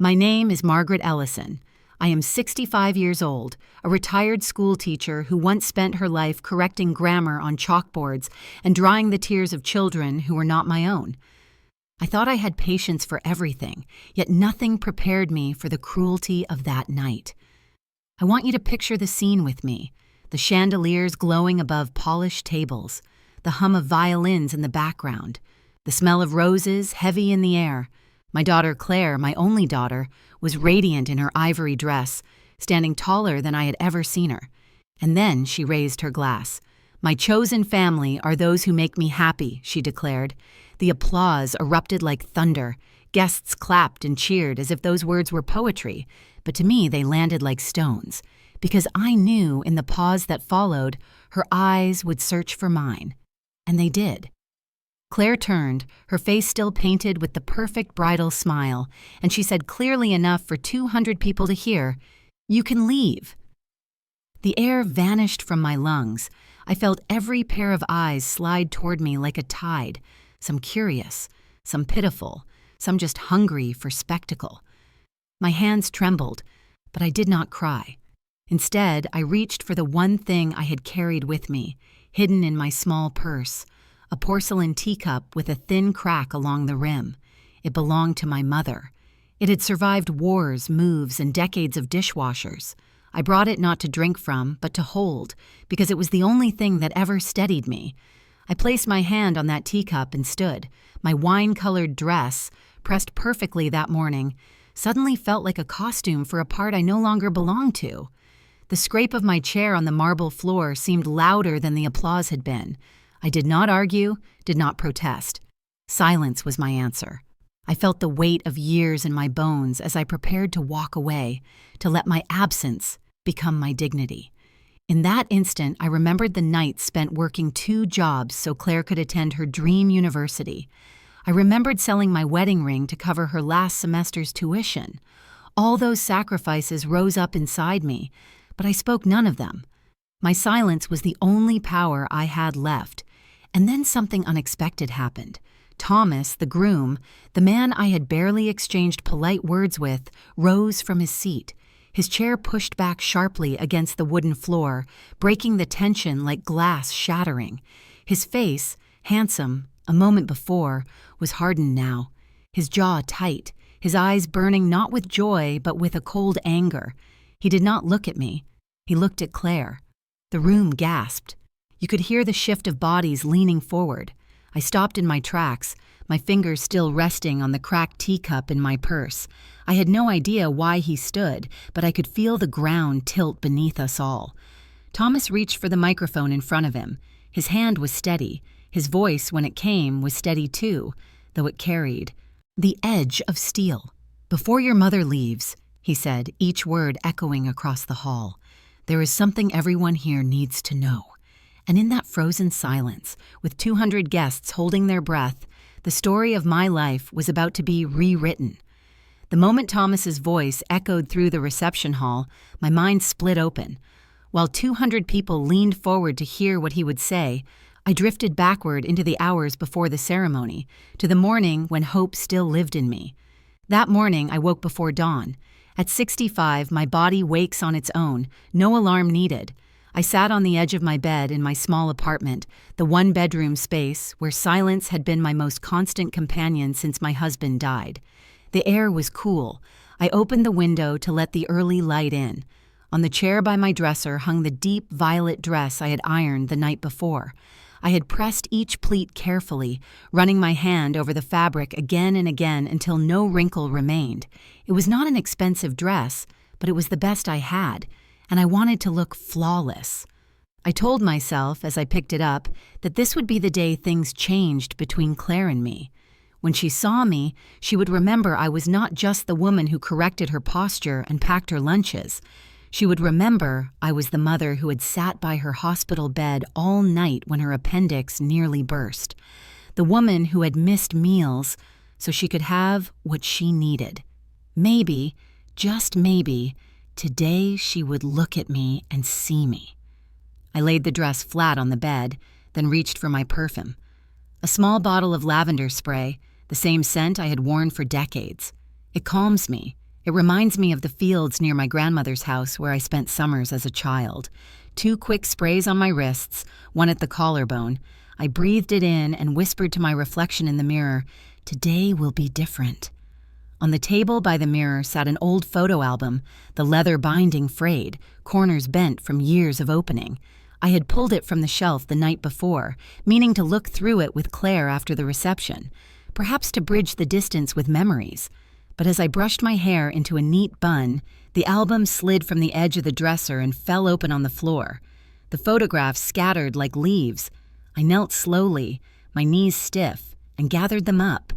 My name is Margaret Ellison. I am 65 years old, a retired school teacher who once spent her life correcting grammar on chalkboards and drying the tears of children who were not my own. I thought I had patience for everything, yet nothing prepared me for the cruelty of that night. I want you to picture the scene with me, the chandeliers glowing above polished tables, the hum of violins in the background, the smell of roses heavy in the air. My daughter Claire, my only daughter, was radiant in her ivory dress, standing taller than I had ever seen her. And then she raised her glass. "My chosen family are those who make me happy," she declared. The applause erupted like thunder. Guests clapped and cheered as if those words were poetry, but to me they landed like stones, because I knew in the pause that followed, her eyes would search for mine. And they did. Claire turned, her face still painted with the perfect bridal smile, and she said clearly enough for 200 people to hear, "You can leave." The air vanished from my lungs. I felt every pair of eyes slide toward me like a tide, some curious, some pitiful, some just hungry for spectacle. My hands trembled, but I did not cry. Instead, I reached for the one thing I had carried with me, hidden in my small purse. A porcelain teacup with a thin crack along the rim. It belonged to my mother. It had survived wars, moves, and decades of dishwashers. I brought it not to drink from, but to hold, because it was the only thing that ever steadied me. I placed my hand on that teacup and stood. My wine-colored dress, pressed perfectly that morning, suddenly felt like a costume for a part I no longer belonged to. The scrape of my chair on the marble floor seemed louder than the applause had been. I did not argue, did not protest. Silence was my answer. I felt the weight of years in my bones as I prepared to walk away, to let my absence become my dignity. In that instant, I remembered the nights spent working 2 jobs so Claire could attend her dream university. I remembered selling my wedding ring to cover her last semester's tuition. All those sacrifices rose up inside me, but I spoke none of them. My silence was the only power I had left. And then something unexpected happened. Thomas, the groom, the man I had barely exchanged polite words with, rose from his seat. His chair pushed back sharply against the wooden floor, breaking the tension like glass shattering. His face, handsome a moment before, was hardened now, his jaw tight, his eyes burning not with joy but with a cold anger. He did not look at me. He looked at Claire. The room gasped. You could hear the shift of bodies leaning forward. I stopped in my tracks, my fingers still resting on the cracked teacup in my purse. I had no idea why he stood, but I could feel the ground tilt beneath us all. Thomas reached for the microphone in front of him. His hand was steady. His voice, when it came, was steady too, though it carried the edge of steel. "Before your mother leaves," he said, each word echoing across the hall, "there is something everyone here needs to know." And in that frozen silence, with 200 guests holding their breath, the story of my life was about to be rewritten. The moment Thomas's voice echoed through the reception hall, my mind split open. While 200 people leaned forward to hear what he would say, I drifted backward into the hours before the ceremony, to the morning when hope still lived in me. That morning, I woke before dawn. At 65, my body wakes on its own, no alarm needed. I sat on the edge of my bed in my small apartment, the one-bedroom space where silence had been my most constant companion since my husband died. The air was cool. I opened the window to let the early light in. On the chair by my dresser hung the deep violet dress I had ironed the night before. I had pressed each pleat carefully, running my hand over the fabric again and again until no wrinkle remained. It was not an expensive dress, but it was the best I had, and I wanted to look flawless. I told myself, as I picked it up, that this would be the day things changed between Claire and me. When she saw me, she would remember I was not just the woman who corrected her posture and packed her lunches. She would remember I was the mother who had sat by her hospital bed all night when her appendix nearly burst. The woman who had missed meals so she could have what she needed. Maybe, just maybe, today she would look at me and see me. I laid the dress flat on the bed, then reached for my perfume. A small bottle of lavender spray, the same scent I had worn for decades. It calms me, It reminds me of the fields near my grandmother's house where I spent summers as a child. 2 quick sprays on my wrists, one at the collarbone. I breathed it in and whispered to my reflection in the mirror, "Today will be different." On the table by the mirror sat an old photo album, the leather binding frayed, corners bent from years of opening. I had pulled it from the shelf the night before, meaning to look through it with Claire after the reception, perhaps to bridge the distance with memories. But as I brushed my hair into a neat bun, the album slid from the edge of the dresser and fell open on the floor. The photographs scattered like leaves. I knelt slowly, my knees stiff, and gathered them up.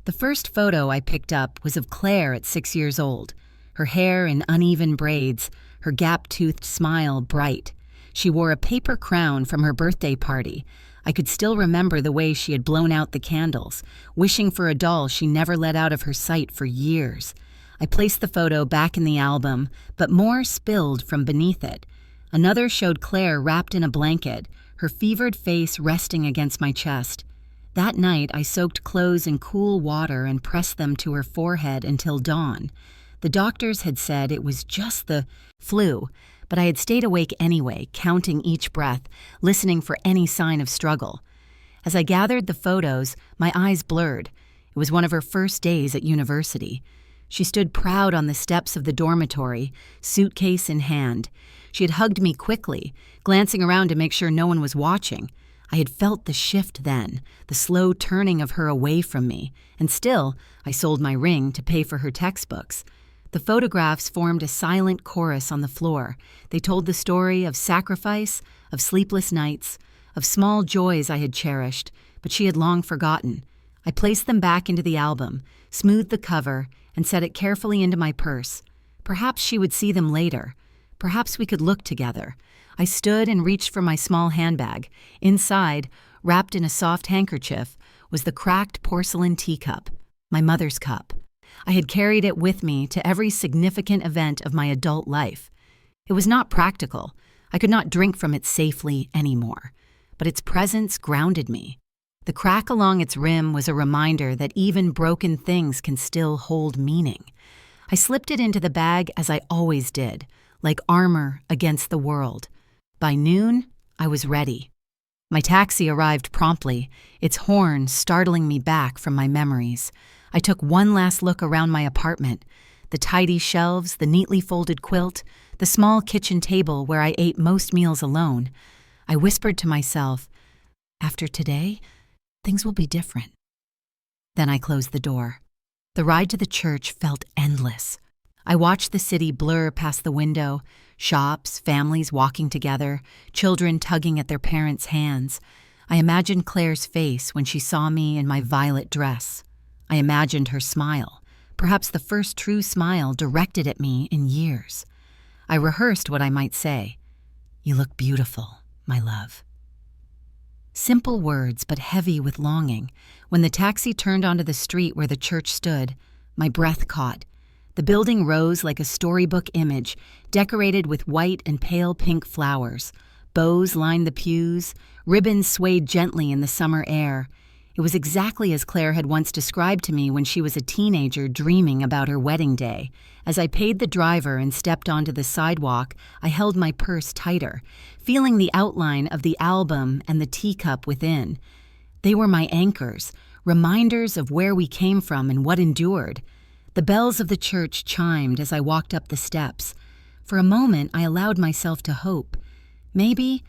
The first photo I picked up was of Claire at 6 years old, her hair in uneven braids, her gap-toothed smile bright. She wore a paper crown from her birthday party. I could still remember the way she had blown out the candles, wishing for a doll she never let out of her sight for years. I placed the photo back in the album, but more spilled from beneath it. Another showed Claire wrapped in a blanket, her fevered face resting against my chest. That night, I soaked clothes in cool water and pressed them to her forehead until dawn. The doctors had said it was just the flu, but I had stayed awake anyway, counting each breath, listening for any sign of struggle. As I gathered the photos, my eyes blurred. It was one of her first days at university. She stood proud on the steps of the dormitory, suitcase in hand. She had hugged me quickly, glancing around to make sure no one was watching. I had felt the shift then, the slow turning of her away from me, and still, I sold my ring to pay for her textbooks. The photographs formed a silent chorus on the floor. They told the story of sacrifice, of sleepless nights, of small joys I had cherished, but she had long forgotten. I placed them back into the album, smoothed the cover, and set it carefully into my purse. Perhaps she would see them later. Perhaps we could look together. I stood and reached for my small handbag. Inside, wrapped in a soft handkerchief, was the cracked porcelain teacup, my mother's cup. I had carried it with me to every significant event of my adult life. It was not practical. I could not drink from it safely anymore, but its presence grounded me. The crack along its rim was a reminder that even broken things can still hold meaning. I slipped it into the bag as I always did, like armor against the world. By noon, I was ready. My taxi arrived promptly, its horn startling me back from my memories. I took one last look around my apartment. The tidy shelves, the neatly folded quilt, the small kitchen table where I ate most meals alone. I whispered to myself, after today, things will be different. Then I closed the door. The ride to the church felt endless. I watched the city blur past the window, shops, families walking together, children tugging at their parents' hands. I imagined Claire's face when she saw me in my violet dress. I imagined her smile, perhaps the first true smile directed at me in years. I rehearsed what I might say. "You look beautiful, my love." Simple words, but heavy with longing. When the taxi turned onto the street where the church stood, my breath caught. The building rose like a storybook image, decorated with white and pale pink flowers. Bows lined the pews, ribbons swayed gently in the summer air. It was exactly as Claire had once described to me when she was a teenager dreaming about her wedding day. As I paid the driver and stepped onto the sidewalk, I held my purse tighter, feeling the outline of the album and the teacup within. They were my anchors, reminders of where we came from and what endured. The bells of the church chimed as I walked up the steps. For a moment, I allowed myself to hope. Maybe,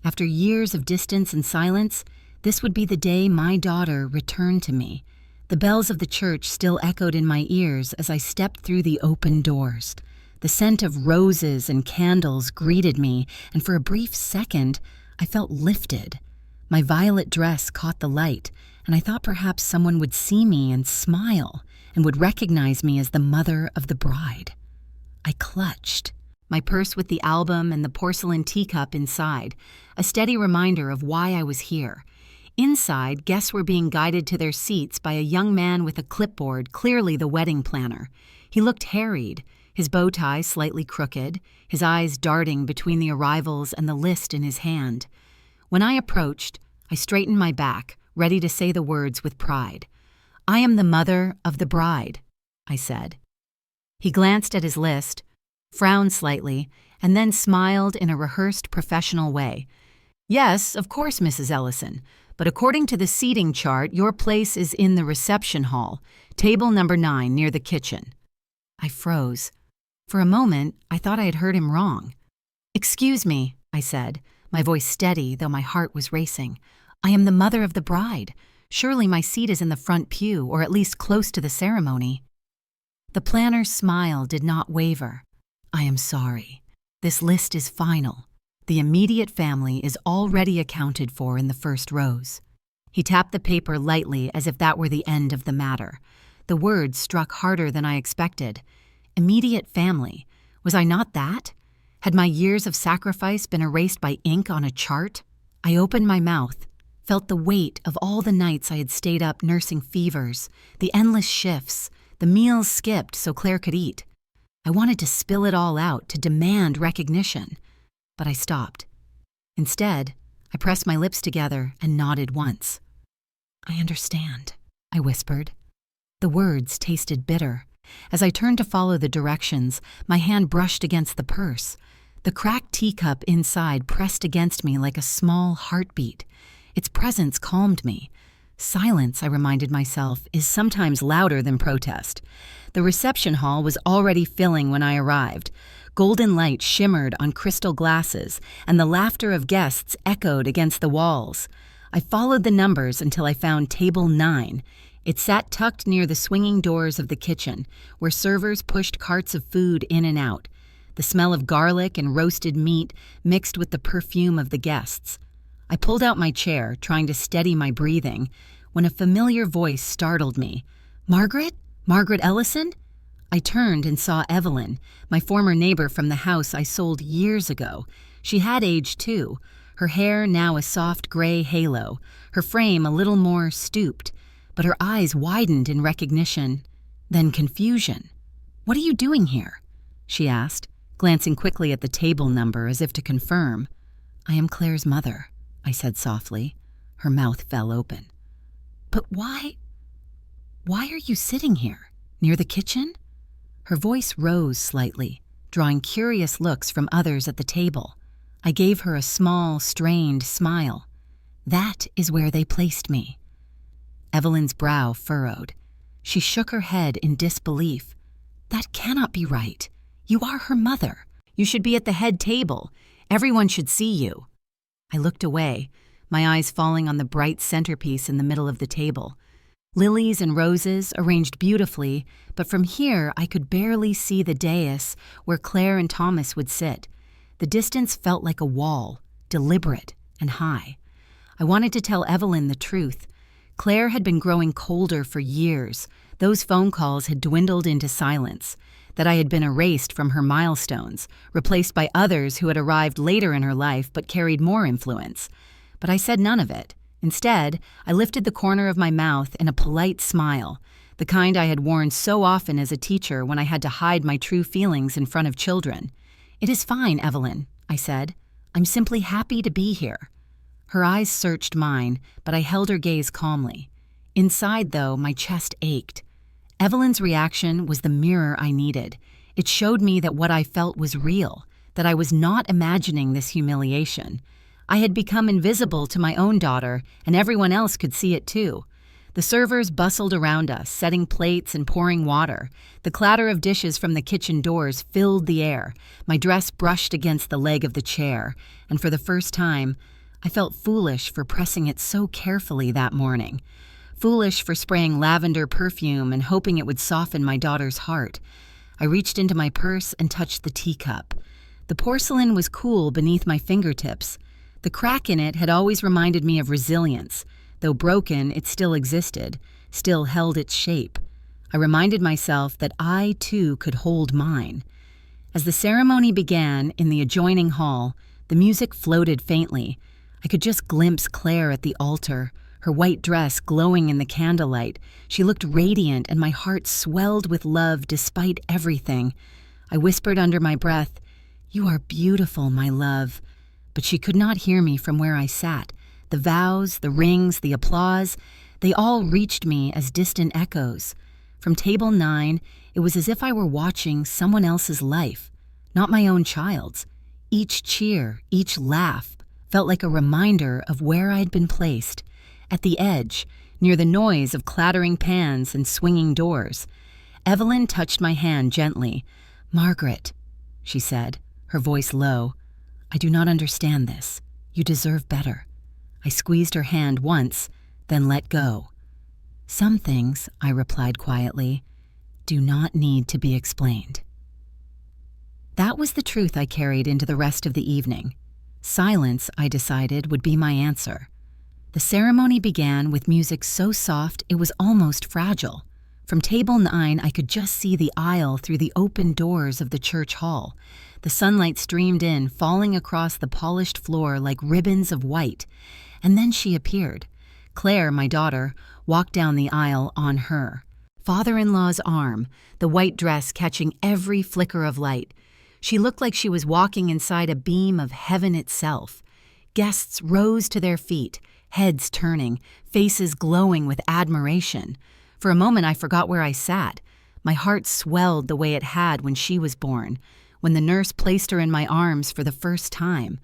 after years of distance and silence, this would be the day my daughter returned to me. The bells of the church still echoed in my ears as I stepped through the open doors. The scent of roses and candles greeted me, and for a brief second, I felt lifted. My violet dress caught the light, and I thought perhaps someone would see me and smile, and would recognize me as the mother of the bride. I clutched, my purse with the album and the porcelain teacup inside, a steady reminder of why I was here. Inside, guests were being guided to their seats by a young man with a clipboard, clearly the wedding planner. He looked harried, his bow tie slightly crooked, his eyes darting between the arrivals and the list in his hand. When I approached, I straightened my back, ready to say the words with pride. "I am the mother of the bride," I said. He glanced at his list, frowned slightly, and then smiled in a rehearsed professional way. "Yes, of course, Mrs. Ellison, but according to the seating chart, your place is in the reception hall, table number 9 near the kitchen." I froze. For a moment, I thought I had heard him wrong. "Excuse me," I said, my voice steady, though my heart was racing. "I am the mother of the bride. Surely my seat is in the front pew, or at least close to the ceremony." The planner's smile did not waver. "I am sorry. This list is final. The immediate family is already accounted for in the first rows." He tapped the paper lightly as if that were the end of the matter. The words struck harder than I expected. Immediate family. Was I not that? Had my years of sacrifice been erased by ink on a chart? I opened my mouth, felt the weight of all the nights I had stayed up nursing fevers, the endless shifts, the meals skipped so Claire could eat. I wanted to spill it all out, to demand recognition. But I stopped. Instead, I pressed my lips together and nodded once. "I understand," I whispered. The words tasted bitter. As I turned to follow the directions, my hand brushed against the purse. The cracked teacup inside pressed against me like a small heartbeat. Its presence calmed me. Silence, I reminded myself, is sometimes louder than protest. The reception hall was already filling when I arrived. Golden light shimmered on crystal glasses, and the laughter of guests echoed against the walls. I followed the numbers until I found table 9. It sat tucked near the swinging doors of the kitchen, where servers pushed carts of food in and out. The smell of garlic and roasted meat mixed with the perfume of the guests. I pulled out my chair, trying to steady my breathing, when a familiar voice startled me. "Margaret? Margaret Ellison?" I turned and saw Evelyn, my former neighbor from the house I sold years ago. She had aged too, her hair now a soft gray halo, her frame a little more stooped, but her eyes widened in recognition, then confusion. "What are you doing here?" she asked, glancing quickly at the table number as if to confirm. "I am Claire's mother," I said softly. Her mouth fell open. "But why are you sitting here, near the kitchen?" Her voice rose slightly, drawing curious looks from others at the table. I gave her a small, strained smile. "That is where they placed me." Evelyn's brow furrowed. She shook her head in disbelief. "That cannot be right. You are her mother. You should be at the head table. Everyone should see you." I looked away, my eyes falling on the bright centerpiece in the middle of the table. Lilies and roses arranged beautifully, but from here I could barely see the dais where Claire and Thomas would sit. The distance felt like a wall, deliberate and high. I wanted to tell Evelyn the truth. Claire had been growing colder for years. Those phone calls had dwindled into silence, that I had been erased from her milestones, replaced by others who had arrived later in her life but carried more influence. But I said none of it. Instead, I lifted the corner of my mouth in a polite smile, the kind I had worn so often as a teacher when I had to hide my true feelings in front of children. "It is fine, Evelyn," I said. "I'm simply happy to be here." Her eyes searched mine, but I held her gaze calmly. Inside, though, my chest ached. Evelyn's reaction was the mirror I needed. It showed me that what I felt was real, that I was not imagining this humiliation. I had become invisible to my own daughter, and everyone else could see it too. The servers bustled around us, setting plates and pouring water. The clatter of dishes from the kitchen doors filled the air. My dress brushed against the leg of the chair, and for the first time, I felt foolish for pressing it so carefully that morning. Foolish for spraying lavender perfume and hoping it would soften my daughter's heart. I reached into my purse and touched the teacup. The porcelain was cool beneath my fingertips. The crack in it had always reminded me of resilience. Though broken, it still existed, still held its shape. I reminded myself that I, too, could hold mine. As the ceremony began in the adjoining hall, the music floated faintly. I could just glimpse Claire at the altar, her white dress glowing in the candlelight. She looked radiant, and my heart swelled with love despite everything. I whispered under my breath, "You are beautiful, my love." But she could not hear me from where I sat. The vows, the rings, the applause, they all reached me as distant echoes. From table 9, it was as if I were watching someone else's life, not my own child's. Each cheer, each laugh felt like a reminder of where I had been placed, at the edge, near the noise of clattering pans and swinging doors. Evelyn touched my hand gently. "Margaret," she said, her voice low, "I do not understand this. You deserve better." I squeezed her hand once, then let go. "Some things," I replied quietly, "do not need to be explained." That was the truth I carried into the rest of the evening. Silence, I decided, would be my answer. The ceremony began with music so soft it was almost fragile. From table 9, I could just see the aisle through the open doors of the church hall. The sunlight streamed in, falling across the polished floor like ribbons of white. And then she appeared. Claire, my daughter, walked down the aisle on her father-in-law's arm, the white dress catching every flicker of light. She looked like she was walking inside a beam of heaven itself. Guests rose to their feet, heads turning, faces glowing with admiration. For a moment I forgot where I sat. My heart swelled the way it had when she was born, when the nurse placed her in my arms for the first time.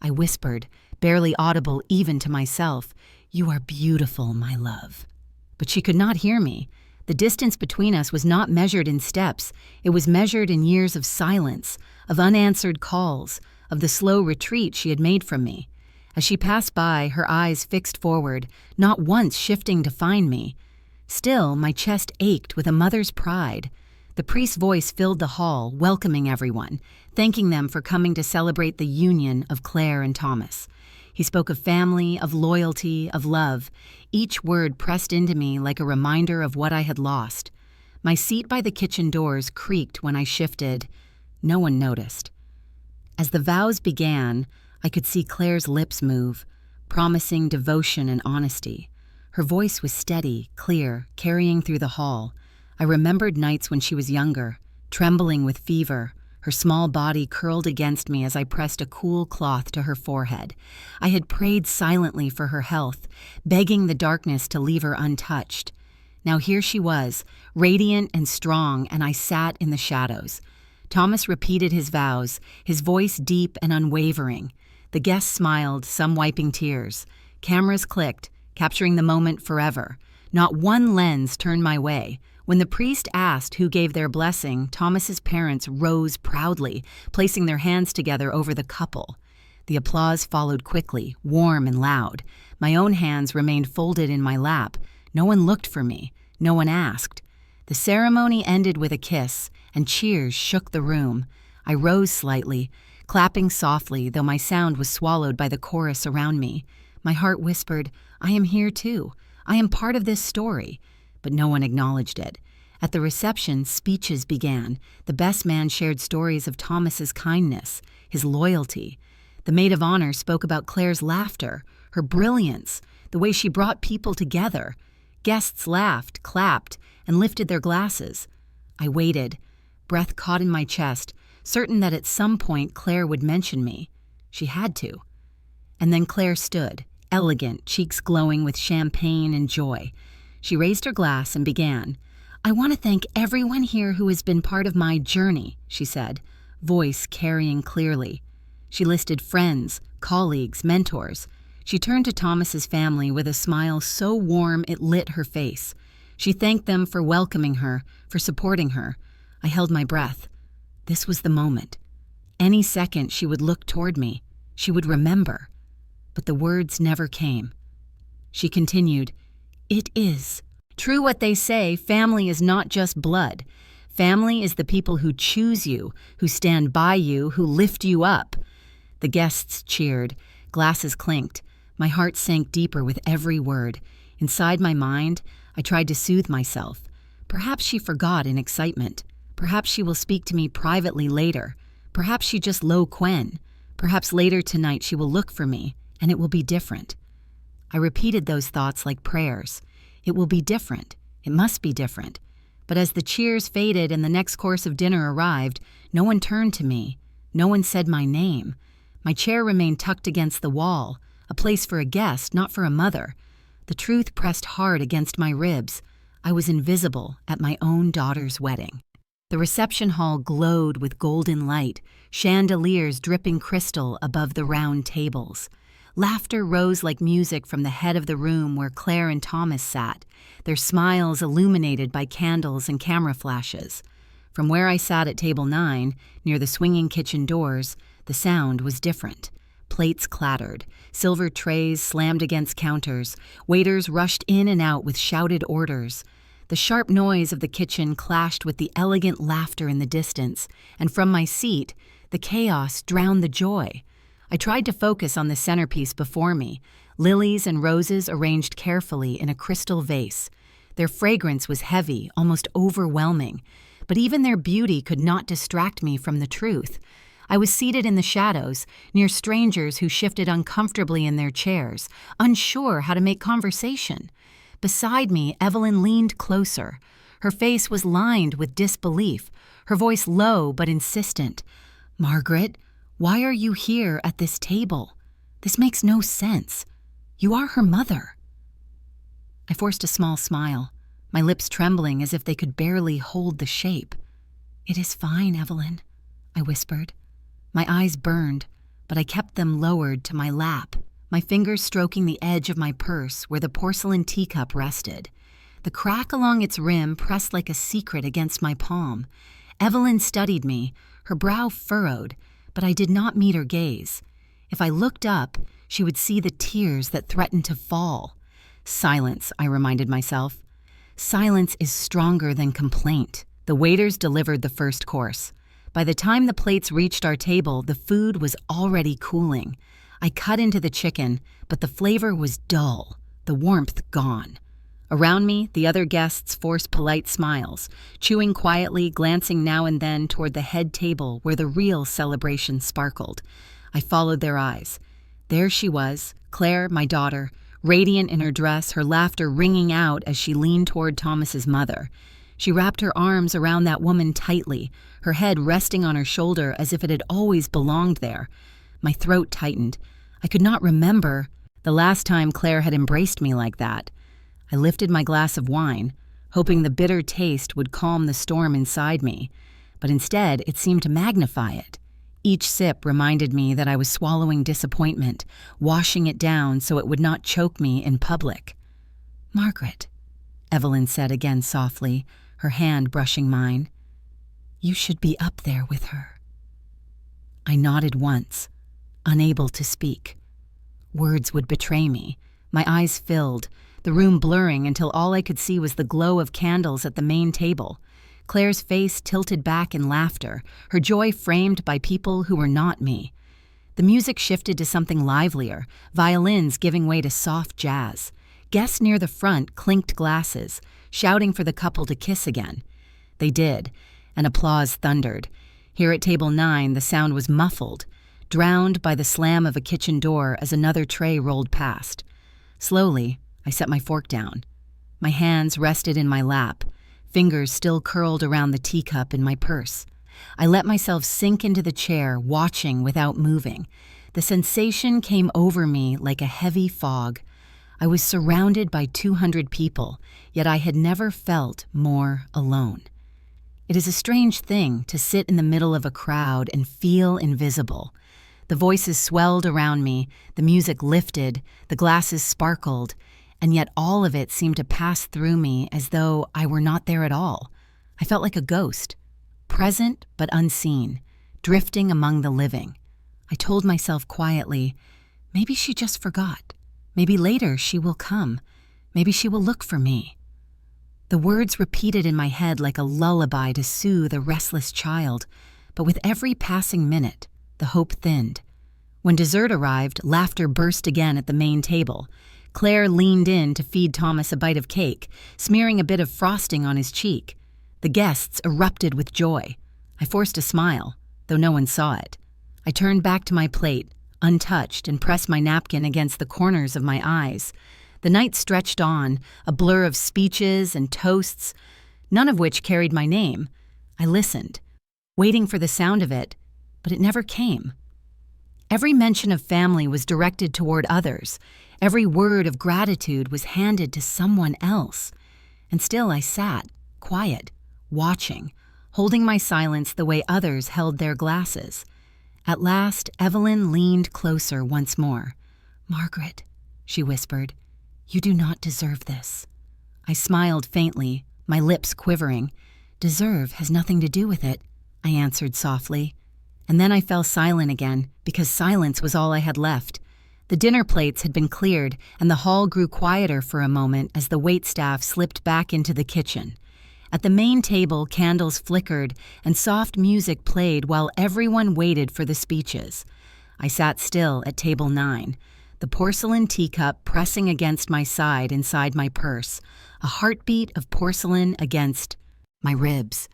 I whispered, barely audible even to myself, "You are beautiful, my love." But she could not hear me. The distance between us was not measured in steps. It was measured in years of silence, of unanswered calls, of the slow retreat she had made from me. As she passed by, her eyes fixed forward, not once shifting to find me. Still, my chest ached with a mother's pride. The priest's voice filled the hall, welcoming everyone, thanking them for coming to celebrate the union of Claire and Thomas. He spoke of family, of loyalty, of love. Each word pressed into me like a reminder of what I had lost. My seat by the kitchen doors creaked when I shifted. No one noticed. As the vows began, I could see Claire's lips move, promising devotion and honesty. Her voice was steady, clear, carrying through the hall. I remembered nights when she was younger, trembling with fever, her small body curled against me as I pressed a cool cloth to her forehead. I had prayed silently for her health, begging the darkness to leave her untouched. Now here she was, radiant and strong, and I sat in the shadows. Thomas repeated his vows, his voice deep and unwavering. The guests smiled, some wiping tears. Cameras clicked, capturing the moment forever. Not one lens turned my way. When the priest asked who gave their blessing, Thomas's parents rose proudly, placing their hands together over the couple. The applause followed quickly, warm and loud. My own hands remained folded in my lap. No one looked for me. No one asked. The ceremony ended with a kiss, and cheers shook the room. I rose slightly, clapping softly, though my sound was swallowed by the chorus around me. My heart whispered, "I am here too. I am part of this story." But no one acknowledged it. At the reception, speeches began. The best man shared stories of Thomas's kindness, his loyalty. The maid of honor spoke about Claire's laughter, her brilliance, the way she brought people together. Guests laughed, clapped, and lifted their glasses. I waited, breath caught in my chest, certain that at some point Claire would mention me. She had to. And then Claire stood, elegant, cheeks glowing with champagne and joy. She raised her glass and began. "I want to thank everyone here who has been part of my journey," she said, voice carrying clearly. She listed friends, colleagues, mentors. She turned to Thomas's family with a smile so warm it lit her face. She thanked them for welcoming her, for supporting her. I held my breath. This was the moment. Any second she would look toward me. She would remember. But the words never came. She continued, "It is true what they say, family is not just blood. Family is the people who choose you, who stand by you, who lift you up." The guests cheered. Glasses clinked. My heart sank deeper with every word. Inside my mind, I tried to soothe myself. Perhaps she forgot in excitement. Perhaps she will speak to me privately later. Perhaps she just low Quen. Perhaps later tonight she will look for me, and it will be different. I repeated those thoughts like prayers. It will be different. It must be different. But as the cheers faded and the next course of dinner arrived, no one turned to me. No one said my name. My chair remained tucked against the wall, a place for a guest, not for a mother. The truth pressed hard against my ribs. I was invisible at my own daughter's wedding. The reception hall glowed with golden light, chandeliers dripping crystal above the round tables. Laughter rose like music from the head of the room where Claire and Thomas sat, their smiles illuminated by candles and camera flashes. From where I sat at table 9, near the swinging kitchen doors, the sound was different. Plates clattered, silver trays slammed against counters, waiters rushed in and out with shouted orders. The sharp noise of the kitchen clashed with the elegant laughter in the distance, and from my seat, the chaos drowned the joy. I tried to focus on the centerpiece before me, lilies and roses arranged carefully in a crystal vase. Their fragrance was heavy, almost overwhelming, but even their beauty could not distract me from the truth. I was seated in the shadows, near strangers who shifted uncomfortably in their chairs, unsure how to make conversation. Beside me, Evelyn leaned closer. Her face was lined with disbelief, her voice low but insistent. "Margaret, why are you here at this table? This makes no sense. You are her mother." I forced a small smile, my lips trembling as if they could barely hold the shape. "It is fine, Evelyn," I whispered. My eyes burned, but I kept them lowered to my lap, my fingers stroking the edge of my purse where the porcelain teacup rested. The crack along its rim pressed like a secret against my palm. Evelyn studied me, her brow furrowed, but I did not meet her gaze. If I looked up, she would see the tears that threatened to fall. Silence, I reminded myself. Silence is stronger than complaint. The waiters delivered the first course. By the time the plates reached our table, the food was already cooling. I cut into the chicken, but the flavor was dull, the warmth gone. Around me, the other guests forced polite smiles, chewing quietly, glancing now and then toward the head table where the real celebration sparkled. I followed their eyes. There she was, Claire, my daughter, radiant in her dress, her laughter ringing out as she leaned toward Thomas's mother. She wrapped her arms around that woman tightly, her head resting on her shoulder as if it had always belonged there. My throat tightened. I could not remember the last time Claire had embraced me like that. I lifted my glass of wine, hoping the bitter taste would calm the storm inside me, but instead it seemed to magnify it. Each sip reminded me that I was swallowing disappointment, washing it down so it would not choke me in public. "Margaret," Evelyn said again softly, her hand brushing mine, "you should be up there with her." I nodded once, unable to speak. Words would betray me. My eyes filled, the room blurring until all I could see was the glow of candles at the main table. Claire's face tilted back in laughter, her joy framed by people who were not me. The music shifted to something livelier, violins giving way to soft jazz. Guests near the front clinked glasses, shouting for the couple to kiss again. They did, and applause thundered. Here at table 9, the sound was muffled, drowned by the slam of a kitchen door as another tray rolled past. Slowly, I set my fork down. My hands rested in my lap, fingers still curled around the teacup in my purse. I let myself sink into the chair, watching without moving. The sensation came over me like a heavy fog. I was surrounded by 200 people, yet I had never felt more alone. It is a strange thing to sit in the middle of a crowd and feel invisible. The voices swelled around me, the music lifted, the glasses sparkled, and yet all of it seemed to pass through me as though I were not there at all. I felt like a ghost, present but unseen, drifting among the living. I told myself quietly, maybe she just forgot. Maybe later she will come. Maybe she will look for me. The words repeated in my head like a lullaby to soothe a restless child, but with every passing minute, the hope thinned. When dessert arrived, laughter burst again at the main table. Claire leaned in to feed Thomas a bite of cake, smearing a bit of frosting on his cheek. The guests erupted with joy. I forced a smile, though no one saw it. I turned back to my plate, untouched, and pressed my napkin against the corners of my eyes. The night stretched on, a blur of speeches and toasts, none of which carried my name. I listened, waiting for the sound of it, but it never came. Every mention of family was directed toward others. Every word of gratitude was handed to someone else. And still I sat, quiet, watching, holding my silence the way others held their glasses. At last, Evelyn leaned closer once more. "Margaret," she whispered, "you do not deserve this." I smiled faintly, my lips quivering. "Deserve has nothing to do with it," I answered softly. And then I fell silent again, because silence was all I had left. The dinner plates had been cleared, and the hall grew quieter for a moment as the waitstaff slipped back into the kitchen. At the main table, candles flickered and soft music played while everyone waited for the speeches. I sat still at table 9, the porcelain teacup pressing against my side inside my purse, a heartbeat of porcelain against my ribs.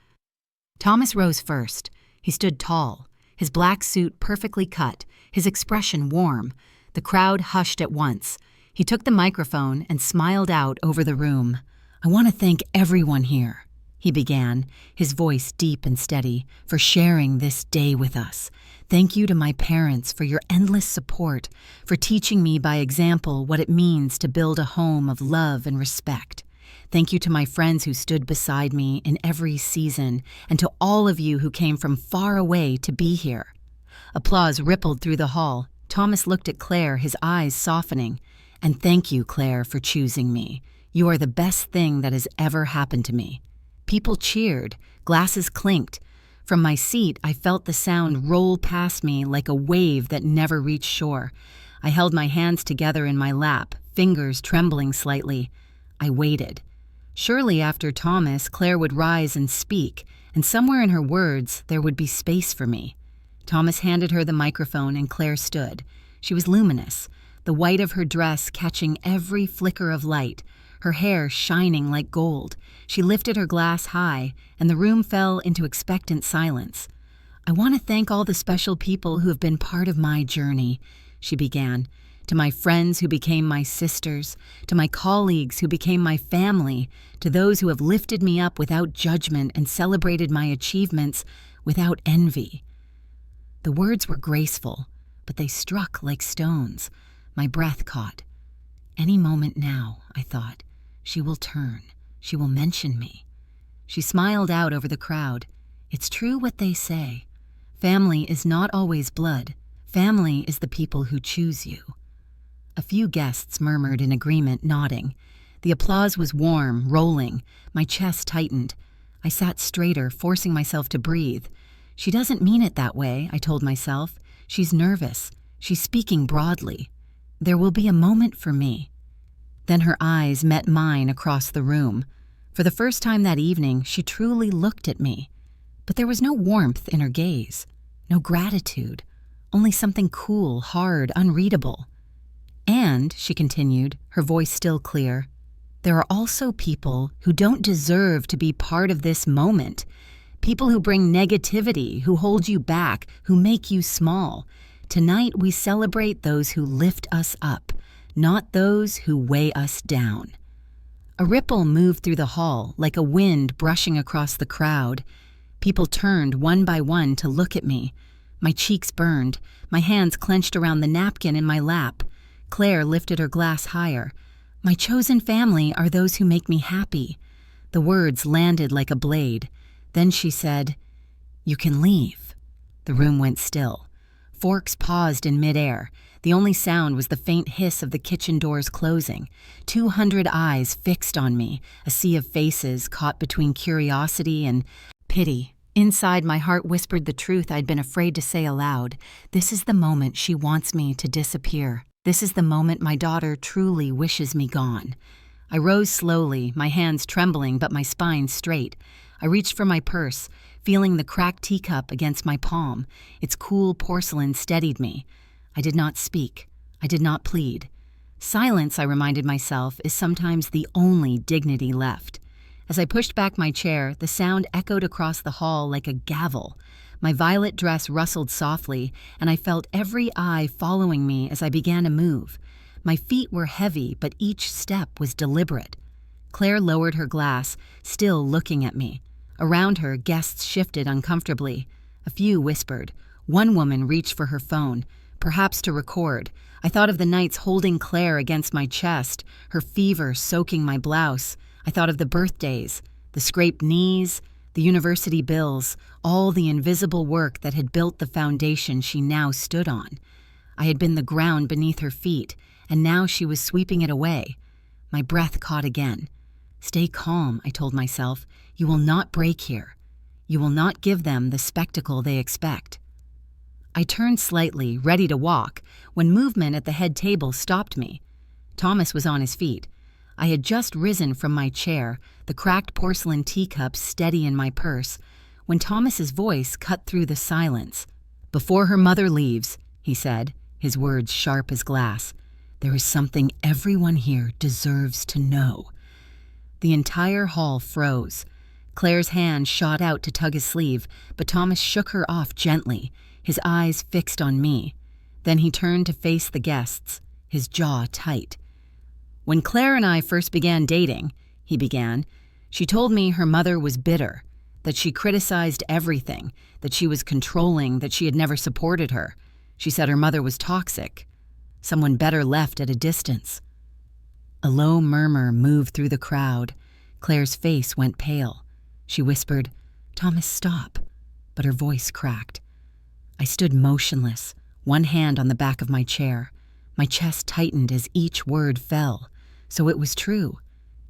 Thomas rose first. He stood tall, his black suit perfectly cut, his expression warm. The crowd hushed at once. He took the microphone and smiled out over the room. "I want to thank everyone here," he began, his voice deep and steady, "for sharing this day with us. Thank you to my parents for your endless support, for teaching me by example what it means to build a home of love and respect. Thank you to my friends who stood beside me in every season, and to all of you who came from far away to be here." Applause rippled through the hall. Thomas looked at Claire, his eyes softening. "And thank you, Claire, for choosing me. You are the best thing that has ever happened to me." People cheered, glasses clinked. From my seat, I felt the sound roll past me like a wave that never reached shore. I held my hands together in my lap, fingers trembling slightly. I waited. Surely after Thomas, Claire would rise and speak, and somewhere in her words there would be space for me. Thomas handed her the microphone and Claire stood. She was luminous, the white of her dress catching every flicker of light, her hair shining like gold. She lifted her glass high, and the room fell into expectant silence. "I want to thank all the special people who have been part of my journey," she began. "To my friends who became my sisters, to my colleagues who became my family, to those who have lifted me up without judgment and celebrated my achievements without envy." The words were graceful, but they struck like stones. My breath caught. Any moment now, I thought, she will turn. She will mention me. She smiled out over the crowd. "It's true what they say. Family is not always blood. Family is the people who choose you." A few guests murmured in agreement, nodding. The applause was warm, rolling. My chest tightened. I sat straighter, forcing myself to breathe. "She doesn't mean it that way," I told myself. "She's nervous. She's speaking broadly. There will be a moment for me." Then her eyes met mine across the room. For the first time that evening, she truly looked at me. But there was no warmth in her gaze, no gratitude, only something cool, hard, unreadable. "And," she continued, her voice still clear, "there are also people who don't deserve to be part of this moment. People who bring negativity, who hold you back, who make you small. Tonight we celebrate those who lift us up, not those who weigh us down." A ripple moved through the hall, like a wind brushing across the crowd. People turned one by one to look at me. My cheeks burned, my hands clenched around the napkin in my lap. Claire lifted her glass higher. "My chosen family are those who make me happy." The words landed like a blade. Then she said, "You can leave." The room went still. Forks paused in midair. The only sound was the faint hiss of the kitchen doors closing. 200 eyes fixed on me, a sea of faces caught between curiosity and pity. Inside, my heart whispered the truth I'd been afraid to say aloud. This is the moment she wants me to disappear. This is the moment my daughter truly wishes me gone. I rose slowly, my hands trembling but my spine straight. I reached for my purse, feeling the cracked teacup against my palm. Its cool porcelain steadied me. I did not speak. I did not plead. Silence, I reminded myself, is sometimes the only dignity left. As I pushed back my chair, the sound echoed across the hall like a gavel. My violet dress rustled softly, and I felt every eye following me as I began to move. My feet were heavy, but each step was deliberate. Claire lowered her glass, still looking at me. Around her, guests shifted uncomfortably. A few whispered. One woman reached for her phone, perhaps to record. I thought of the nights holding Claire against my chest, her fever soaking my blouse. I thought of the birthdays, the scraped knees, the university bills, all the invisible work that had built the foundation she now stood on. I had been the ground beneath her feet, and now she was sweeping it away. My breath caught again. Stay calm, I told myself. You will not break here. You will not give them the spectacle they expect. I turned slightly, ready to walk, when movement at the head table stopped me. Thomas was on his feet. I had just risen from my chair, the cracked porcelain teacup steady in my purse, when Thomas's voice cut through the silence. "Before her mother leaves," he said, his words sharp as glass, "there is something everyone here deserves to know." The entire hall froze. Claire's hand shot out to tug his sleeve, but Thomas shook her off gently, his eyes fixed on me. Then he turned to face the guests, his jaw tight. "When Claire and I first began dating," he began, "she told me her mother was bitter, that she criticized everything, that she was controlling, that she had never supported her. She said her mother was toxic, someone better left at a distance." A low murmur moved through the crowd. Claire's face went pale. She whispered, "Thomas, stop," but her voice cracked. I stood motionless, one hand on the back of my chair. My chest tightened as each word fell. So it was true.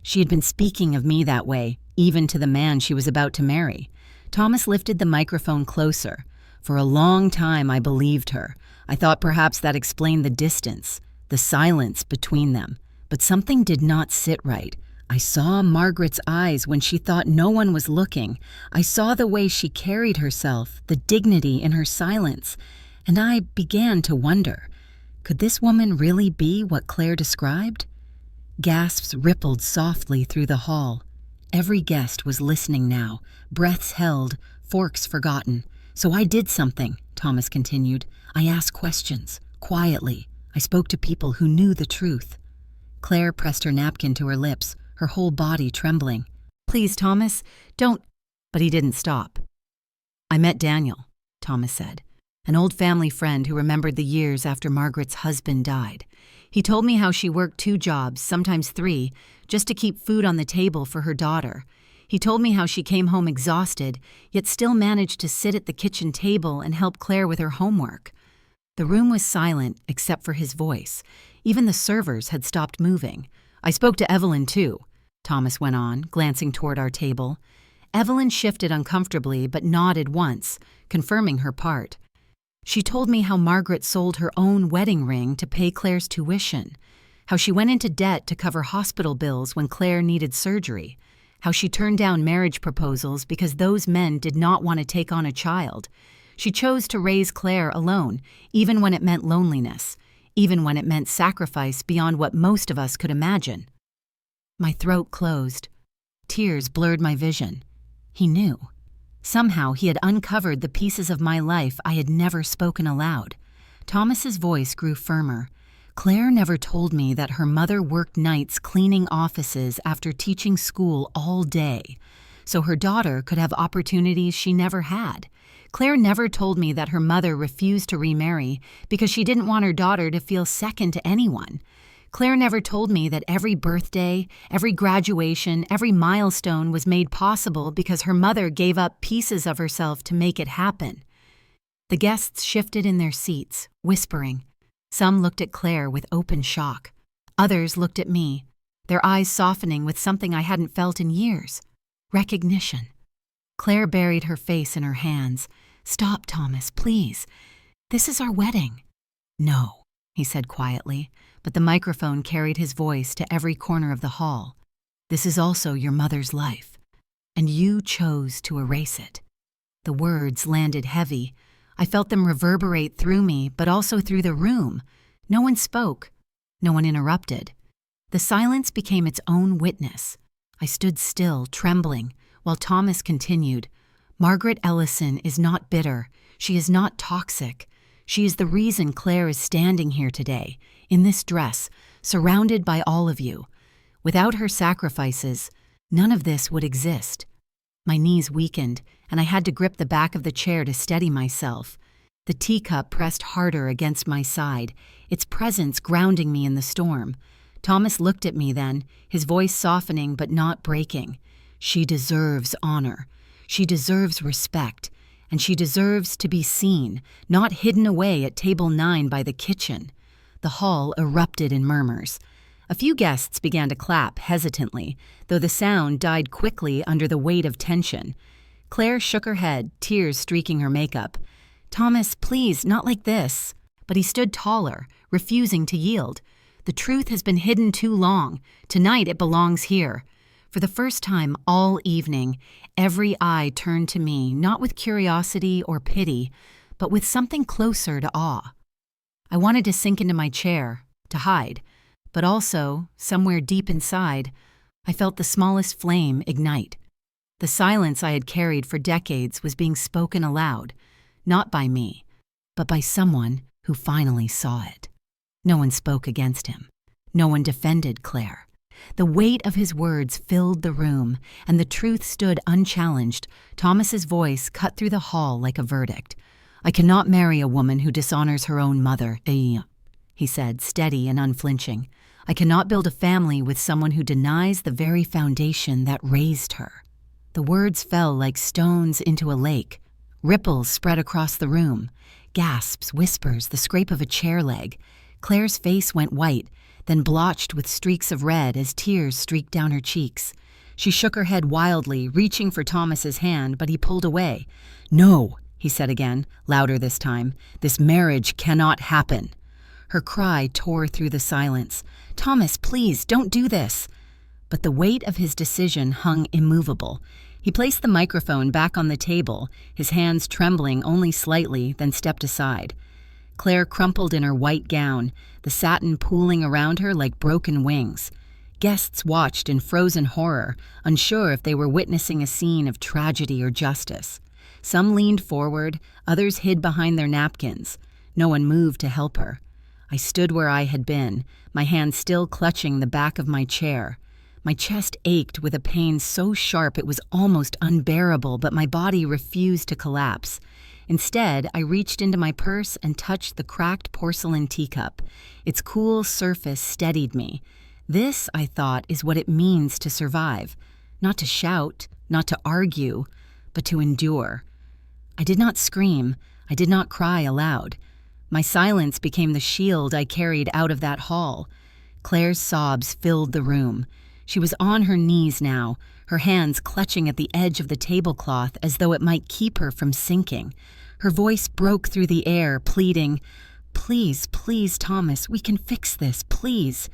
She had been speaking of me that way, even to the man she was about to marry. Thomas lifted the microphone closer. For a long time I believed her. I thought perhaps that explained the distance, the silence between them. But something did not sit right. I saw Margaret's eyes when she thought no one was looking. I saw the way she carried herself, the dignity in her silence. And I began to wonder, could this woman really be what Claire described? Gasps rippled softly through the hall. Every guest was listening now, breaths held, forks forgotten. "So I did something," Thomas continued. "I asked questions, quietly. I spoke to people who knew the truth." Claire pressed her napkin to her lips, her whole body trembling. "Please, Thomas, don't—" But he didn't stop. "I met Daniel," Thomas said, "an old family friend who remembered the years after Margaret's husband died. He told me how she worked 2 jobs, sometimes 3, just to keep food on the table for her daughter. He told me how she came home exhausted, yet still managed to sit at the kitchen table and help Claire with her homework." The room was silent except for his voice. Even the servers had stopped moving. "I spoke to Evelyn too," Thomas went on, glancing toward our table. Evelyn shifted uncomfortably but nodded once, confirming her part. "She told me how Margaret sold her own wedding ring to pay Claire's tuition, how she went into debt to cover hospital bills when Claire needed surgery, how she turned down marriage proposals because those men did not want to take on a child. She chose to raise Claire alone, even when it meant loneliness, even when it meant sacrifice beyond what most of us could imagine." My throat closed. Tears blurred my vision. He knew. Somehow he had uncovered the pieces of my life I had never spoken aloud. Thomas's voice grew firmer. "Claire never told me that her mother worked nights cleaning offices after teaching school all day, so her daughter could have opportunities she never had. Claire never told me that her mother refused to remarry because she didn't want her daughter to feel second to anyone. Claire never told me that every birthday, every graduation, every milestone was made possible because her mother gave up pieces of herself to make it happen." The guests shifted in their seats, whispering. Some looked at Claire with open shock. Others looked at me, their eyes softening with something I hadn't felt in years: recognition. Claire buried her face in her hands. "Stop, Thomas, please. This is our wedding." "No," he said quietly, but the microphone carried his voice to every corner of the hall. "This is also your mother's life, and you chose to erase it." The words landed heavy. I felt them reverberate through me, but also through the room. No one spoke. No one interrupted. The silence became its own witness. I stood still, trembling, while Thomas continued. "Margaret Ellison is not bitter. She is not toxic. She is the reason Claire is standing here today, in this dress, surrounded by all of you. Without her sacrifices, none of this would exist." My knees weakened, and I had to grip the back of the chair to steady myself. The teacup pressed harder against my side, its presence grounding me in the storm. Thomas looked at me then, his voice softening but not breaking. She deserves honor. She deserves respect. And she deserves to be seen, not hidden away at table 9 by the kitchen. The hall erupted in murmurs. A few guests began to clap hesitantly, though the sound died quickly under the weight of tension. Claire shook her head, tears streaking her makeup. "Thomas, please, not like this." But he stood taller, refusing to yield. "The truth has been hidden too long. Tonight it belongs here." For the first time all evening, every eye turned to me, not with curiosity or pity, but with something closer to awe. I wanted to sink into my chair, to hide, but also, somewhere deep inside, I felt the smallest flame ignite. The silence I had carried for decades was being spoken aloud, not by me, but by someone who finally saw it. No one spoke against him. No one defended Claire. The weight of his words filled the room, and the truth stood unchallenged. Thomas's voice cut through the hall like a verdict. "I cannot marry a woman who dishonors her own mother," he said, steady and unflinching. "I cannot build a family with someone who denies the very foundation that raised her." The words fell like stones into a lake. Ripples spread across the room. Gasps, whispers, the scrape of a chair leg. Claire's face went white, then blotched with streaks of red as tears streaked down her cheeks. She shook her head wildly, reaching for Thomas's hand, but he pulled away. "No," he said again, louder this time. "This marriage cannot happen." Her cry tore through the silence. "Thomas, please, don't do this." But the weight of his decision hung immovable. He placed the microphone back on the table, his hands trembling only slightly, then stepped aside. Claire crumpled in her white gown, the satin pooling around her like broken wings. Guests watched in frozen horror, unsure if they were witnessing a scene of tragedy or justice. Some leaned forward, others hid behind their napkins. No one moved to help her. I stood where I had been, my hand still clutching the back of my chair. My chest ached with a pain so sharp it was almost unbearable, but my body refused to collapse. Instead, I reached into my purse and touched the cracked porcelain teacup. Its cool surface steadied me. This, I thought, is what it means to survive. Not to shout, not to argue, but to endure. I did not scream. I did not cry aloud. My silence became the shield I carried out of that hall. Claire's sobs filled the room. She was on her knees now, her hands clutching at the edge of the tablecloth as though it might keep her from sinking. Her voice broke through the air, pleading, "Please, please, Thomas, we can fix this, please."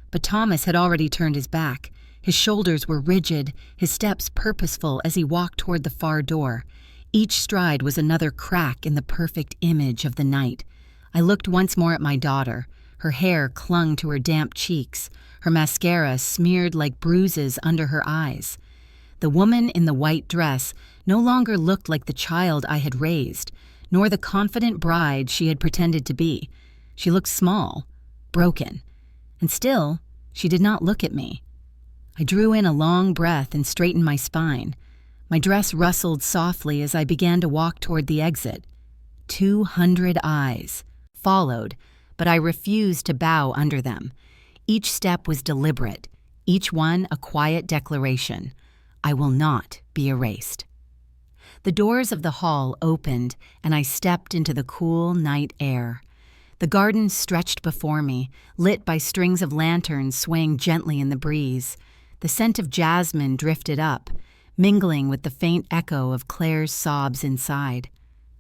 But Thomas had already turned his back. His shoulders were rigid, his steps purposeful as he walked toward the far door. Each stride was another crack in the perfect image of the night. I looked once more at my daughter. Her hair clung to her damp cheeks, her mascara smeared like bruises under her eyes. The woman in the white dress no longer looked like the child I had raised, nor the confident bride she had pretended to be. She looked small, broken, and still, she did not look at me. I drew in a long breath and straightened my spine. My dress rustled softly as I began to walk toward the exit. 200 eyes followed, but I refused to bow under them. Each step was deliberate, each one a quiet declaration. I will not be erased. The doors of the hall opened, and I stepped into the cool night air. The garden stretched before me, lit by strings of lanterns swaying gently in the breeze. The scent of jasmine drifted up, mingling with the faint echo of Claire's sobs inside.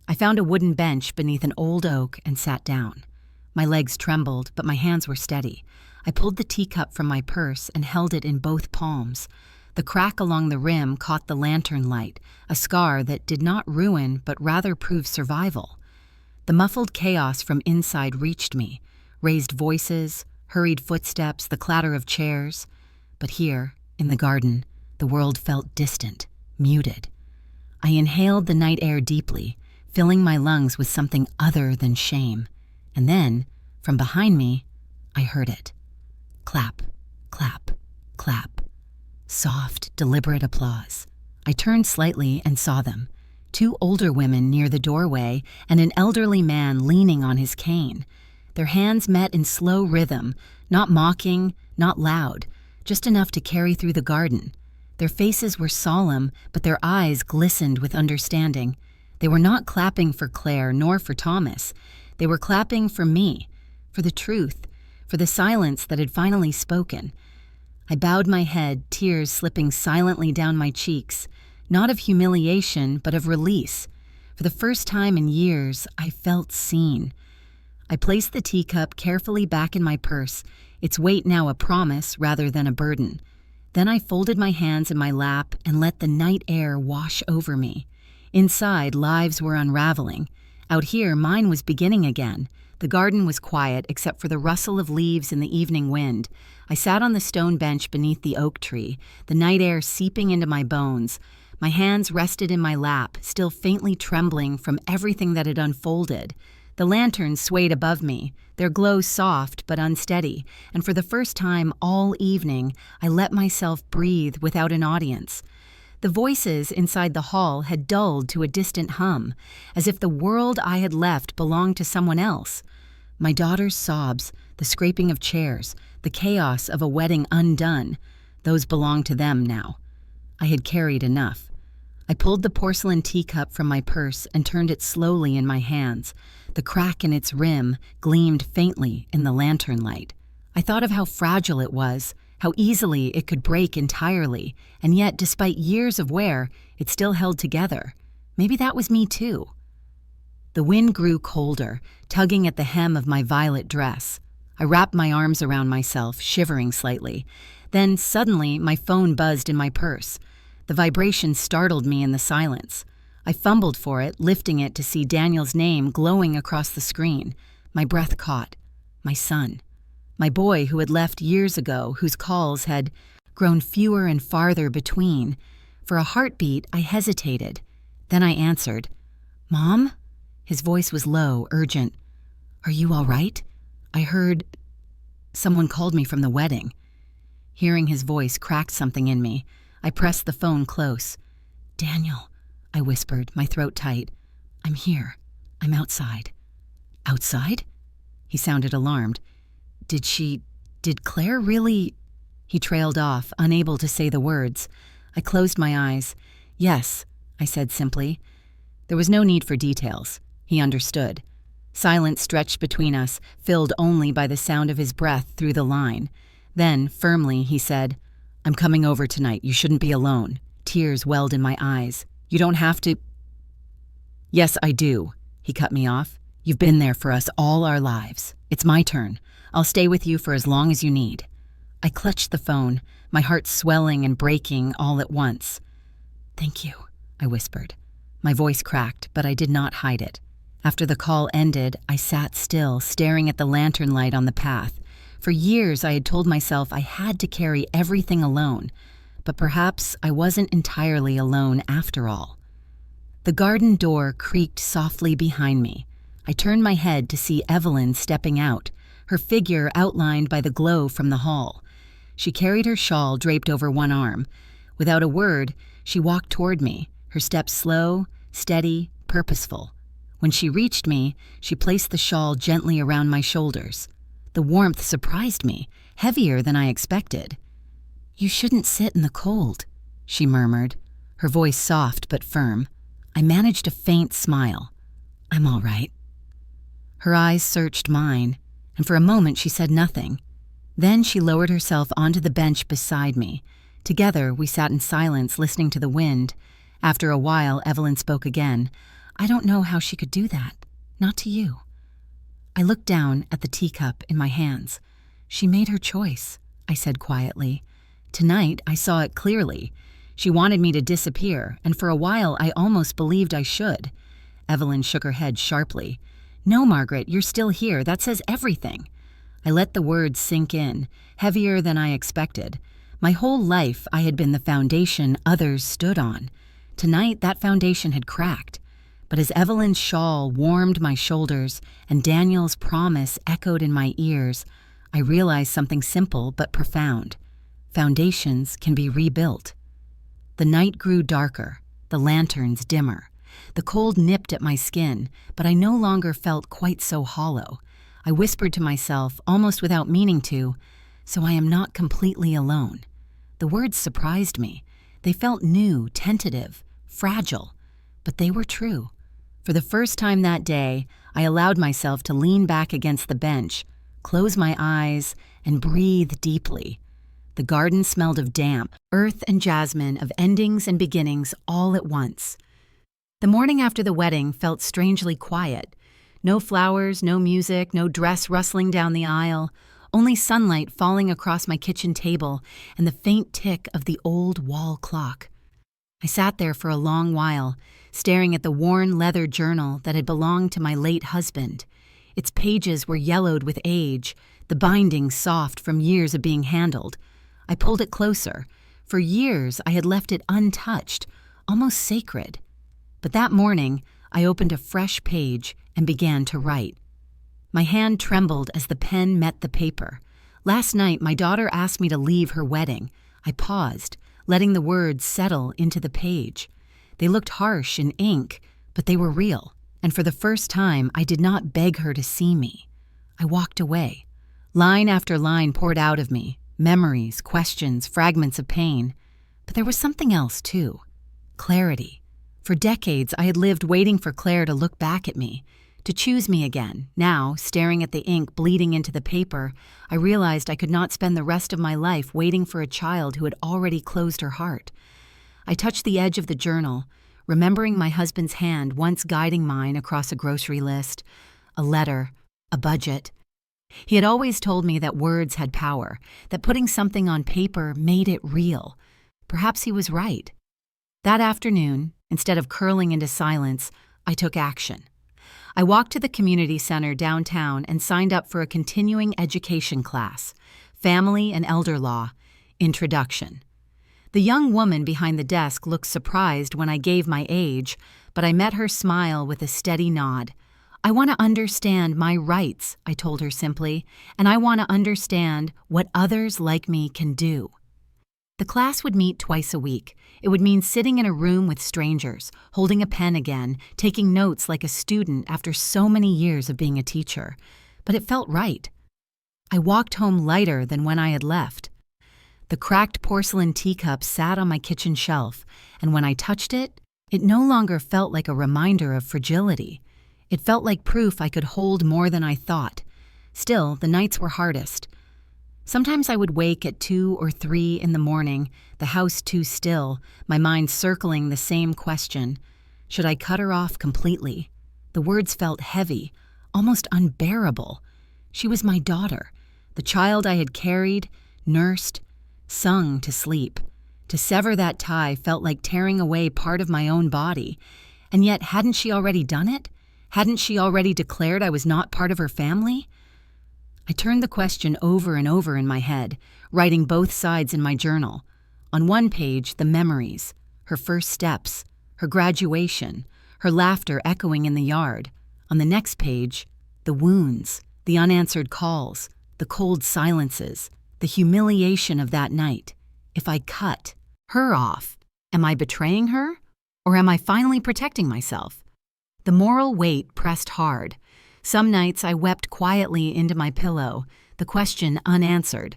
I found a wooden bench beneath an old oak and sat down. My legs trembled, but my hands were steady. I pulled the teacup from my purse and held it in both palms. The crack along the rim caught the lantern light, a scar that did not ruin but rather prove survival. The muffled chaos from inside reached me, raised voices, hurried footsteps, the clatter of chairs. But here, in the garden, the world felt distant, muted. I inhaled the night air deeply, filling my lungs with something other than shame. And then, from behind me, I heard it. Clap, clap, clap. Soft, deliberate applause. I turned slightly and saw them. 2 older women near the doorway and an elderly man leaning on his cane. Their hands met in slow rhythm, not mocking, not loud, just enough to carry through the garden. Their faces were solemn, but their eyes glistened with understanding. They were not clapping for Claire nor for Thomas. They were clapping for me, for the truth, for the silence that had finally spoken. I bowed my head, tears slipping silently down my cheeks, not of humiliation, but of release. For the first time in years, I felt seen. I placed the teacup carefully back in my purse, its weight now a promise rather than a burden. Then I folded my hands in my lap and let the night air wash over me. Inside, lives were unraveling. Out here, mine was beginning again. The garden was quiet except for the rustle of leaves in the evening wind. I sat on the stone bench beneath the oak tree, the night air seeping into my bones. My hands rested in my lap, still faintly trembling from everything that had unfolded. The lanterns swayed above me, their glow soft but unsteady, and for the first time all evening, I let myself breathe without an audience. The voices inside the hall had dulled to a distant hum, as if the world I had left belonged to someone else. My daughter's sobs, the scraping of chairs, the chaos of a wedding undone, those belonged to them now. I had carried enough. I pulled the porcelain teacup from my purse and turned it slowly in my hands. The crack in its rim gleamed faintly in the lantern light. I thought of how fragile it was, how easily it could break entirely, and yet, despite years of wear, it still held together. Maybe that was me too. The wind grew colder, tugging at the hem of my violet dress. I wrapped my arms around myself, shivering slightly. Then, suddenly, my phone buzzed in my purse. The vibration startled me in the silence. I fumbled for it, lifting it to see Daniel's name glowing across the screen. My breath caught. My son. My boy who had left years ago, whose calls had grown fewer and farther between. For a heartbeat, I hesitated. Then I answered. "Mom?" His voice was low, urgent. "Are you all right? I heard someone called me from the wedding." Hearing his voice cracked something in me. I pressed the phone close. "Daniel," I whispered, my throat tight. "I'm here. I'm outside." "Outside?" He sounded alarmed. Did Claire really—" He trailed off, unable to say the words. I closed my eyes. "Yes," I said simply. There was no need for details. He understood. Silence stretched between us, filled only by the sound of his breath through the line. Then, firmly, he said, "I'm coming over tonight. You shouldn't be alone." Tears welled in my eyes. "You don't have to—" "Yes, I do," he cut me off. "You've been there for us all our lives. It's my turn. I'll stay with you for as long as you need." I clutched the phone, my heart swelling and breaking all at once. "Thank you," I whispered. My voice cracked, but I did not hide it. After the call ended, I sat still, staring at the lantern light on the path. For years, I had told myself I had to carry everything alone, but perhaps I wasn't entirely alone after all. The garden door creaked softly behind me. I turned my head to see Evelyn stepping out, her figure outlined by the glow from the hall. She carried her shawl draped over one arm. Without a word, she walked toward me, her steps slow, steady, purposeful. When she reached me, she placed the shawl gently around my shoulders. The warmth surprised me, heavier than I expected. "You shouldn't sit in the cold," she murmured, her voice soft but firm. I managed a faint smile. "I'm all right." Her eyes searched mine, and for a moment she said nothing. Then she lowered herself onto the bench beside me. Together, we sat in silence, listening to the wind. After a while, Evelyn spoke again. "I don't know how she could do that. Not to you." I looked down at the teacup in my hands. "She made her choice," I said quietly. Tonight, I saw it clearly. She wanted me to disappear, and for a while I almost believed I should. Evelyn shook her head sharply. "No, Margaret, you're still here. That says everything." I let the words sink in, heavier than I expected. My whole life I had been the foundation others stood on. Tonight, that foundation had cracked. But as Evelyn's shawl warmed my shoulders and Daniel's promise echoed in my ears, I realized something simple but profound. Foundations can be rebuilt. The night grew darker, the lanterns dimmer. The cold nipped at my skin, but I no longer felt quite so hollow. I whispered to myself, almost without meaning to, so I am not completely alone. The words surprised me. They felt new, tentative, fragile, but they were true. For the first time that day, I allowed myself to lean back against the bench, close my eyes, and breathe deeply. The garden smelled of damp, earth and jasmine, of endings and beginnings all at once. The morning after the wedding felt strangely quiet. No flowers, no music, no dress rustling down the aisle, only sunlight falling across my kitchen table and the faint tick of the old wall clock. I sat there for a long while, staring at the worn leather journal that had belonged to my late husband. Its pages were yellowed with age, the binding soft from years of being handled. I pulled it closer. For years I had left it untouched, almost sacred. But that morning I opened a fresh page and began to write. My hand trembled as the pen met the paper. Last night my daughter asked me to leave her wedding. I paused, letting the words settle into the page. They looked harsh in ink, but they were real, and for the first time I did not beg her to see me. I walked away. Line after line poured out of me, memories, questions, fragments of pain. But there was something else too, clarity. For decades I had lived waiting for Claire to look back at me, to choose me again. Now, staring at the ink bleeding into the paper, I realized I could not spend the rest of my life waiting for a child who had already closed her heart. I touched the edge of the journal, remembering my husband's hand once guiding mine across a grocery list, a letter, a budget. He had always told me that words had power, that putting something on paper made it real. Perhaps he was right. That afternoon, instead of curling into silence, I took action. I walked to the community center downtown and signed up for a continuing education class, Family and Elder Law, Introduction. The young woman behind the desk looked surprised when I gave my age, but I met her smile with a steady nod. I want to understand my rights, I told her simply, and I want to understand what others like me can do. The class would meet twice a week. It would mean sitting in a room with strangers, holding a pen again, taking notes like a student after so many years of being a teacher. But it felt right. I walked home lighter than when I had left. The cracked porcelain teacup sat on my kitchen shelf, and when I touched it, it no longer felt like a reminder of fragility. It felt like proof I could hold more than I thought. Still, the nights were hardest. Sometimes I would wake at 2 or 3 in the morning, the house too still, my mind circling the same question. Should I cut her off completely? The words felt heavy, almost unbearable. She was my daughter, the child I had carried, nursed, sung to sleep. To sever that tie felt like tearing away part of my own body. And yet, hadn't she already done it? Hadn't she already declared I was not part of her family? I turned the question over and over in my head, writing both sides in my journal. On one page, the memories, her first steps, her graduation, her laughter echoing in the yard. On the next page, the wounds, the unanswered calls, the cold silences, the humiliation of that night. If I cut her off, am I betraying her? Or am I finally protecting myself? The moral weight pressed hard. Some nights I wept quietly into my pillow, the question unanswered.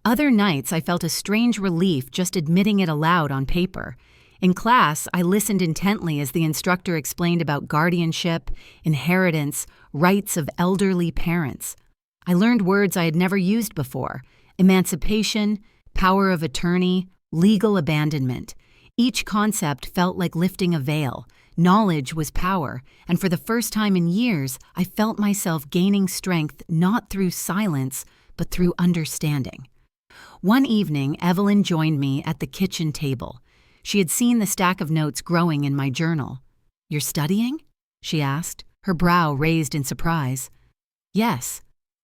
Other nights I felt a strange relief just admitting it aloud on paper. In class, I listened intently as the instructor explained about guardianship, inheritance, rights of elderly parents. I learned words I had never used before: emancipation, power of attorney, legal abandonment. Each concept felt like lifting a veil. Knowledge was power, and for the first time in years, I felt myself gaining strength not through silence, but through understanding. One evening, Evelyn joined me at the kitchen table. She had seen the stack of notes growing in my journal. "You're studying?" she asked, her brow raised in surprise. "Yes,"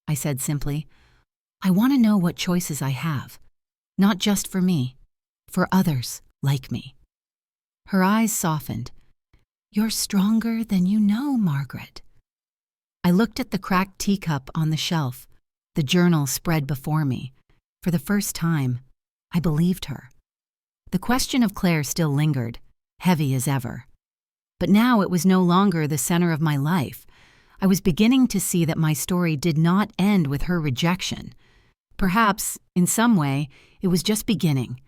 I said simply. "I want to know what choices I have. Not just for me, for others like me." Her eyes softened. "You're stronger than you know, Margaret." I looked at the cracked teacup on the shelf, the journal spread before me. For the first time, I believed her. The question of Claire still lingered, heavy as ever. But now it was no longer the center of my life. I was beginning to see that my story did not end with her rejection. Perhaps, in some way, it was just beginning.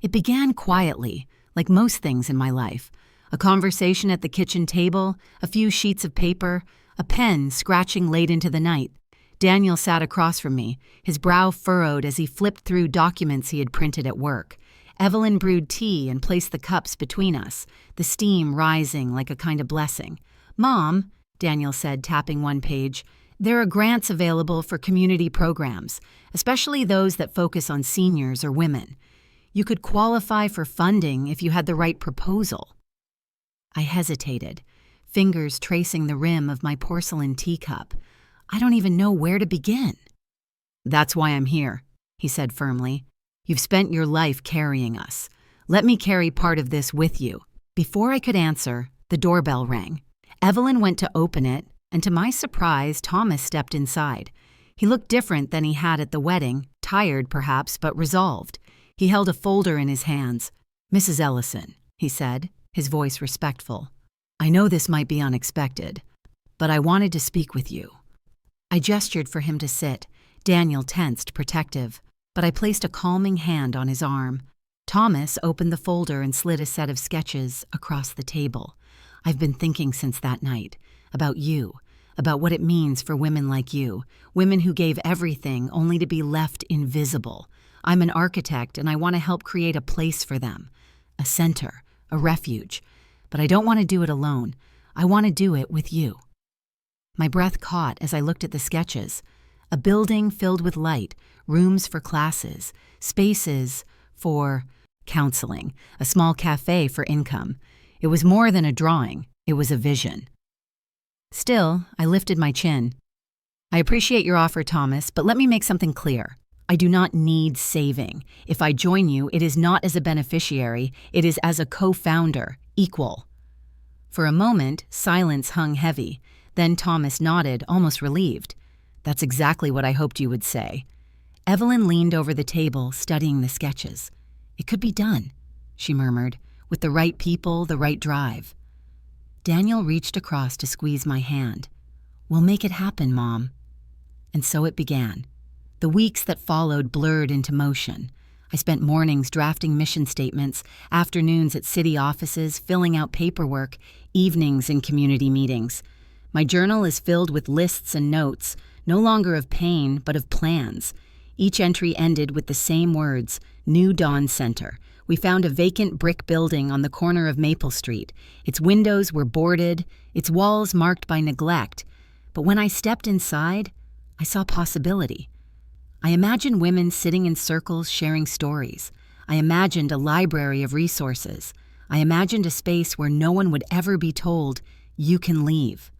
It began quietly, like most things in my life. A conversation at the kitchen table, a few sheets of paper, a pen scratching late into the night. Daniel sat across from me, his brow furrowed as he flipped through documents he had printed at work. Evelyn brewed tea and placed the cups between us, the steam rising like a kind of blessing. "Mom," Daniel said, tapping one page, "there are grants available for community programs, especially those that focus on seniors or women. You could qualify for funding if you had the right proposal." I hesitated, fingers tracing the rim of my porcelain teacup. I don't even know where to begin. "That's why I'm here," he said firmly. "You've spent your life carrying us. Let me carry part of this with you." Before I could answer, the doorbell rang. Evelyn went to open it, and to my surprise, Thomas stepped inside. He looked different than he had at the wedding, tired perhaps, but resolved. He held a folder in his hands. "Mrs. Ellison," he said, his voice respectful. "I know this might be unexpected, but I wanted to speak with you." I gestured for him to sit. Daniel tensed, protective, but I placed a calming hand on his arm. Thomas opened the folder and slid a set of sketches across the table. "I've been thinking since that night, about you, about what it means for women like you, women who gave everything only to be left invisible. I'm an architect and I want to help create a place for them, a center, a refuge. But I don't want to do it alone. I want to do it with you." My breath caught as I looked at the sketches. A building filled with light, rooms for classes, spaces for counseling, a small cafe for income. It was more than a drawing, it was a vision. Still, I lifted my chin. "I appreciate your offer, Thomas, but let me make something clear. I do not need saving. If I join you, it is not as a beneficiary, it is as a co-founder, equal." For a moment, silence hung heavy. Then Thomas nodded, almost relieved. "That's exactly what I hoped you would say." Evelyn leaned over the table, studying the sketches. "It could be done," she murmured, "with the right people, the right drive." Daniel reached across to squeeze my hand. "We'll make it happen, Mom." And so it began. The weeks that followed blurred into motion. I spent mornings drafting mission statements, afternoons at city offices, filling out paperwork, evenings in community meetings. My journal is filled with lists and notes, no longer of pain, but of plans. Each entry ended with the same words, "New Dawn Center." We found a vacant brick building on the corner of Maple Street. Its windows were boarded, its walls marked by neglect. But when I stepped inside, I saw possibility. I imagined women sitting in circles sharing stories. I imagined a library of resources. I imagined a space where no one would ever be told, "You can leave."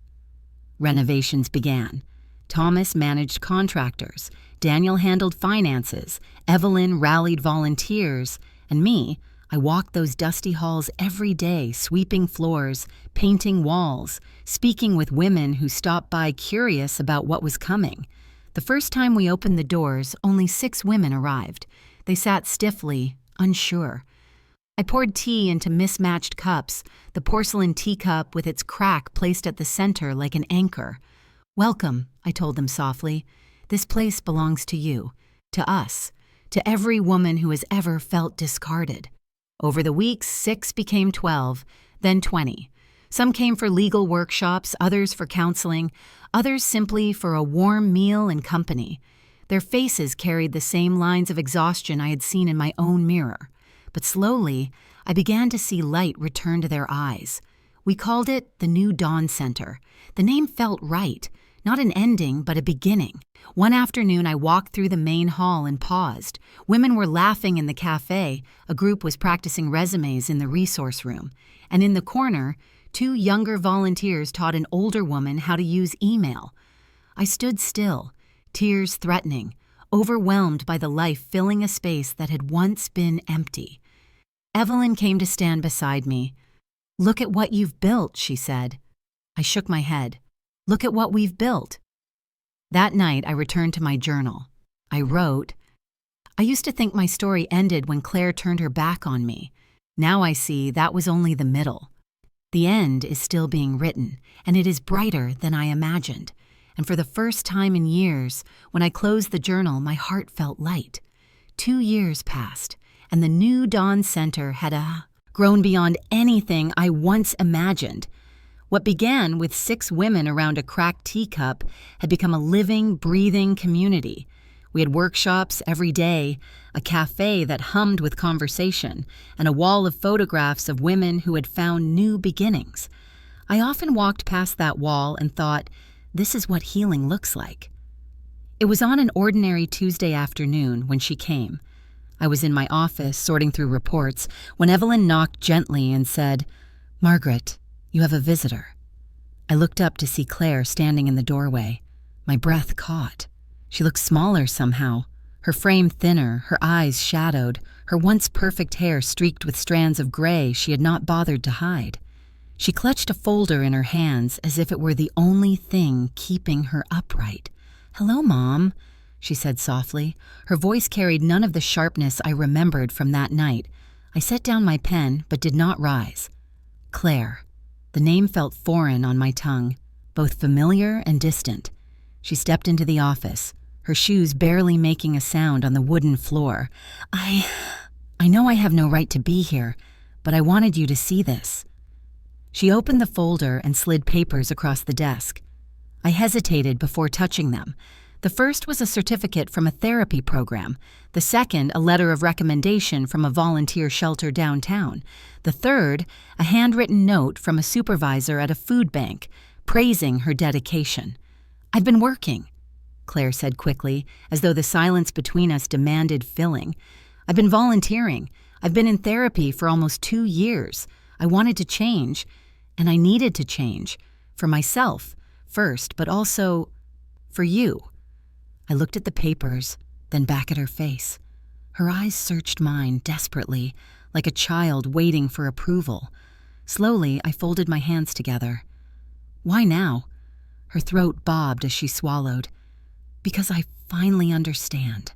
Renovations began. Thomas managed contractors. Daniel handled finances. Evelyn rallied volunteers. And me, I walked those dusty halls every day, sweeping floors, painting walls, speaking with women who stopped by curious about what was coming. The first time we opened the doors, only 6 women arrived. They sat stiffly, unsure. I poured tea into mismatched cups, the porcelain teacup with its crack placed at the center like an anchor. "Welcome," I told them softly. "This place belongs to you, to us, to every woman who has ever felt discarded." Over the weeks, 6 became 12, then 20. Some came for legal workshops, others for counseling, others simply for a warm meal and company. Their faces carried the same lines of exhaustion I had seen in my own mirror. But slowly, I began to see light return to their eyes. We called it the New Dawn Center. The name felt right, not an ending, but a beginning. One afternoon, I walked through the main hall and paused. Women were laughing in the cafe. A group was practicing resumes in the resource room. And in the corner, 2 younger volunteers taught an older woman how to use email. I stood still, tears threatening, overwhelmed by the life filling a space that had once been empty. Evelyn came to stand beside me. "Look at what you've built," she said. I shook my head. "Look at what we've built." That night, I returned to my journal. I wrote, "I used to think my story ended when Claire turned her back on me. Now I see that was only the middle. The end is still being written, and it is brighter than I imagined. and for the first time in years, when I closed the journal, my heart felt light. 2 years passed, and the new Dawn Center had grown beyond anything I once imagined. What began with 6 women around a cracked teacup had become a living, breathing community. We had workshops every day, a cafe that hummed with conversation, and a wall of photographs of women who had found new beginnings. I often walked past that wall and thought, this is what healing looks like. It was on an ordinary Tuesday afternoon when she came. I was in my office sorting through reports when Evelyn knocked gently and said, "Margaret, you have a visitor." I looked up to see Claire standing in the doorway. My breath caught. She looked smaller somehow, her frame thinner, her eyes shadowed, her once perfect hair streaked with strands of gray she had not bothered to hide. She clutched a folder in her hands as if it were the only thing keeping her upright. "Hello, Mom," she said softly. Her voice carried none of the sharpness I remembered from that night. I set down my pen but did not rise. Claire. The name felt foreign on my tongue, both familiar and distant. She stepped into the office, her shoes barely making a sound on the wooden floor. I know I have no right to be here, but I wanted you to see this." She opened the folder and slid papers across the desk. I hesitated before touching them. The first was a certificate from a therapy program. The second, a letter of recommendation from a volunteer shelter downtown. The third, a handwritten note from a supervisor at a food bank, praising her dedication. "I've been working," Claire said quickly, as though the silence between us demanded filling. "I've been volunteering. I've been in therapy for almost 2 years. I wanted to change, and I needed to change. For myself, first, but also for you." I looked at the papers, then back at her face. Her eyes searched mine desperately, like a child waiting for approval. Slowly, I folded my hands together. "Why now?" Her throat bobbed as she swallowed. "Because I finally understand.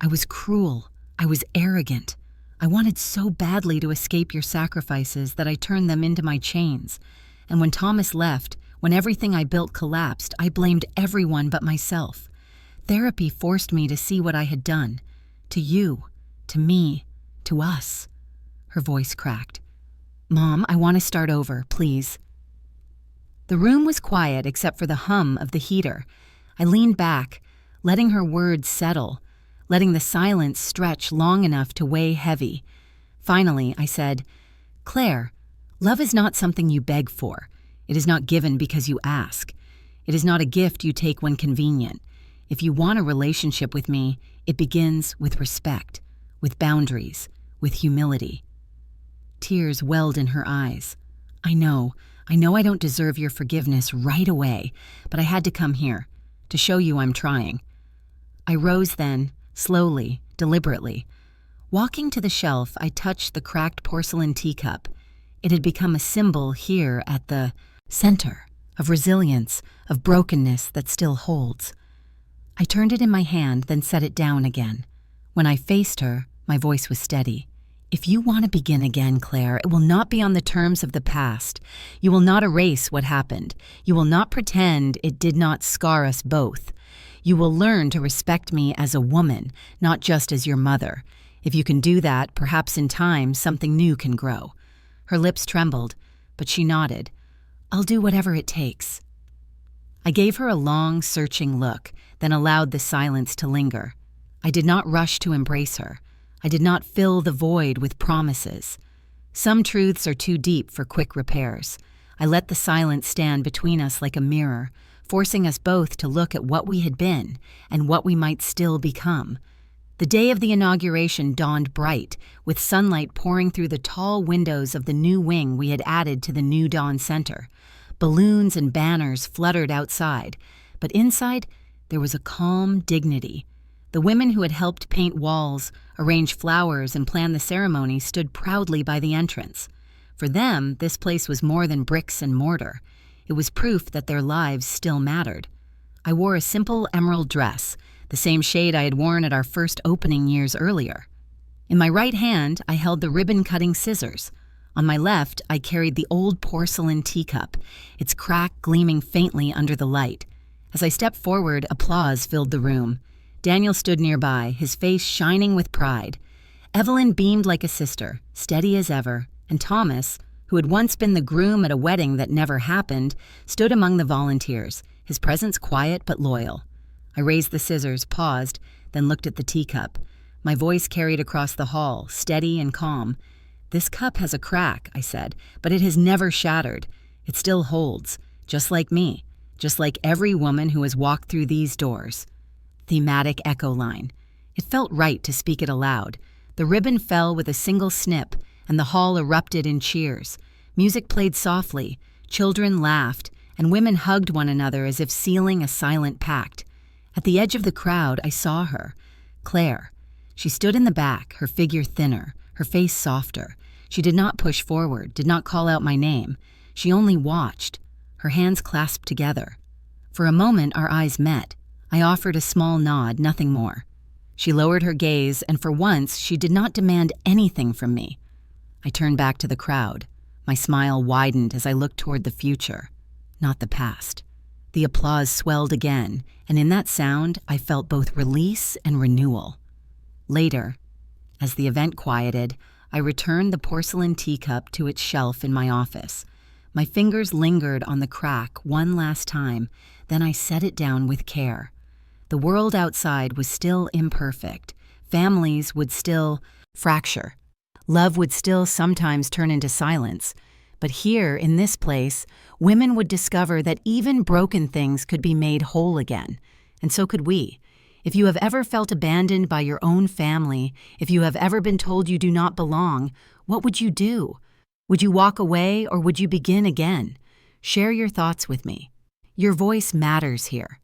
I was cruel. I was arrogant. I wanted so badly to escape your sacrifices that I turned them into my chains. And when Thomas left, when everything I built collapsed, I blamed everyone but myself. Therapy forced me to see what I had done. To you, to me, to us." Her voice cracked. "Mom, I want to start over, please." The room was quiet except for the hum of the heater. I leaned back, letting her words settle, letting the silence stretch long enough to weigh heavy. Finally, I said, "Claire, love is not something you beg for. It is not given because you ask. It is not a gift you take when convenient. If you want a relationship with me, it begins with respect, with boundaries, with humility." Tears welled in her eyes. I know I don't deserve your forgiveness right away, but I had to come here, to show you I'm trying." I rose then, slowly, deliberately. Walking to the shelf, I touched the cracked porcelain teacup. It had become a symbol here at the center of resilience, of brokenness that still holds. I turned it in my hand, then set it down again. When I faced her, my voice was steady. "If you want to begin again, Claire, it will not be on the terms of the past. You will not erase what happened. You will not pretend it did not scar us both. You will learn to respect me as a woman, not just as your mother. If you can do that, perhaps in time something new can grow." Her lips trembled, but she nodded. "I'll do whatever it takes." I gave her a long, searching look, then allowed the silence to linger. I did not rush to embrace her. I did not fill the void with promises. Some truths are too deep for quick repairs. I let the silence stand between us like a mirror, forcing us both to look at what we had been and what we might still become. The day of the inauguration dawned bright, with sunlight pouring through the tall windows of the new wing we had added to the new Dawn Center. Balloons and banners fluttered outside, but inside there was a calm dignity. The women who had helped paint walls, arrange flowers, and plan the ceremony stood proudly by the entrance. For them, this place was more than bricks and mortar. It was proof that their lives still mattered. I wore a simple emerald dress, the same shade I had worn at our first opening years earlier. In my right hand, I held the ribbon-cutting scissors. On my left, I carried the old porcelain teacup, its crack gleaming faintly under the light. As I stepped forward, applause filled the room. Daniel stood nearby, his face shining with pride. Evelyn beamed like a sister, steady as ever, and Thomas, who had once been the groom at a wedding that never happened, stood among the volunteers, his presence quiet but loyal. I raised the scissors, paused, then looked at the teacup. My voice carried across the hall, steady and calm. "This cup has a crack," I said, "but it has never shattered. It still holds, just like me, just like every woman who has walked through these doors." Thematic echo line. It felt right to speak it aloud. The ribbon fell with a single snip, and the hall erupted in cheers. Music played softly, children laughed, and women hugged one another as if sealing a silent pact. At the edge of the crowd, I saw her, Claire. She stood in the back, her figure thinner, her face softer. She did not push forward, did not call out my name. She only watched, her hands clasped together. For a moment, our eyes met. I offered a small nod, nothing more. She lowered her gaze, and for once, she did not demand anything from me. I turned back to the crowd. My smile widened as I looked toward the future, not the past. The applause swelled again, and in that sound, I felt both release and renewal. Later, as the event quieted, I returned the porcelain teacup to its shelf in my office. My fingers lingered on the crack one last time, then I set it down with care. The world outside was still imperfect. Families would still fracture. Love would still sometimes turn into silence. But here, in this place, women would discover that even broken things could be made whole again. And so could we. If you have ever felt abandoned by your own family, if you have ever been told you do not belong, what would you do? Would you walk away or would you begin again? Share your thoughts with me. Your voice matters here.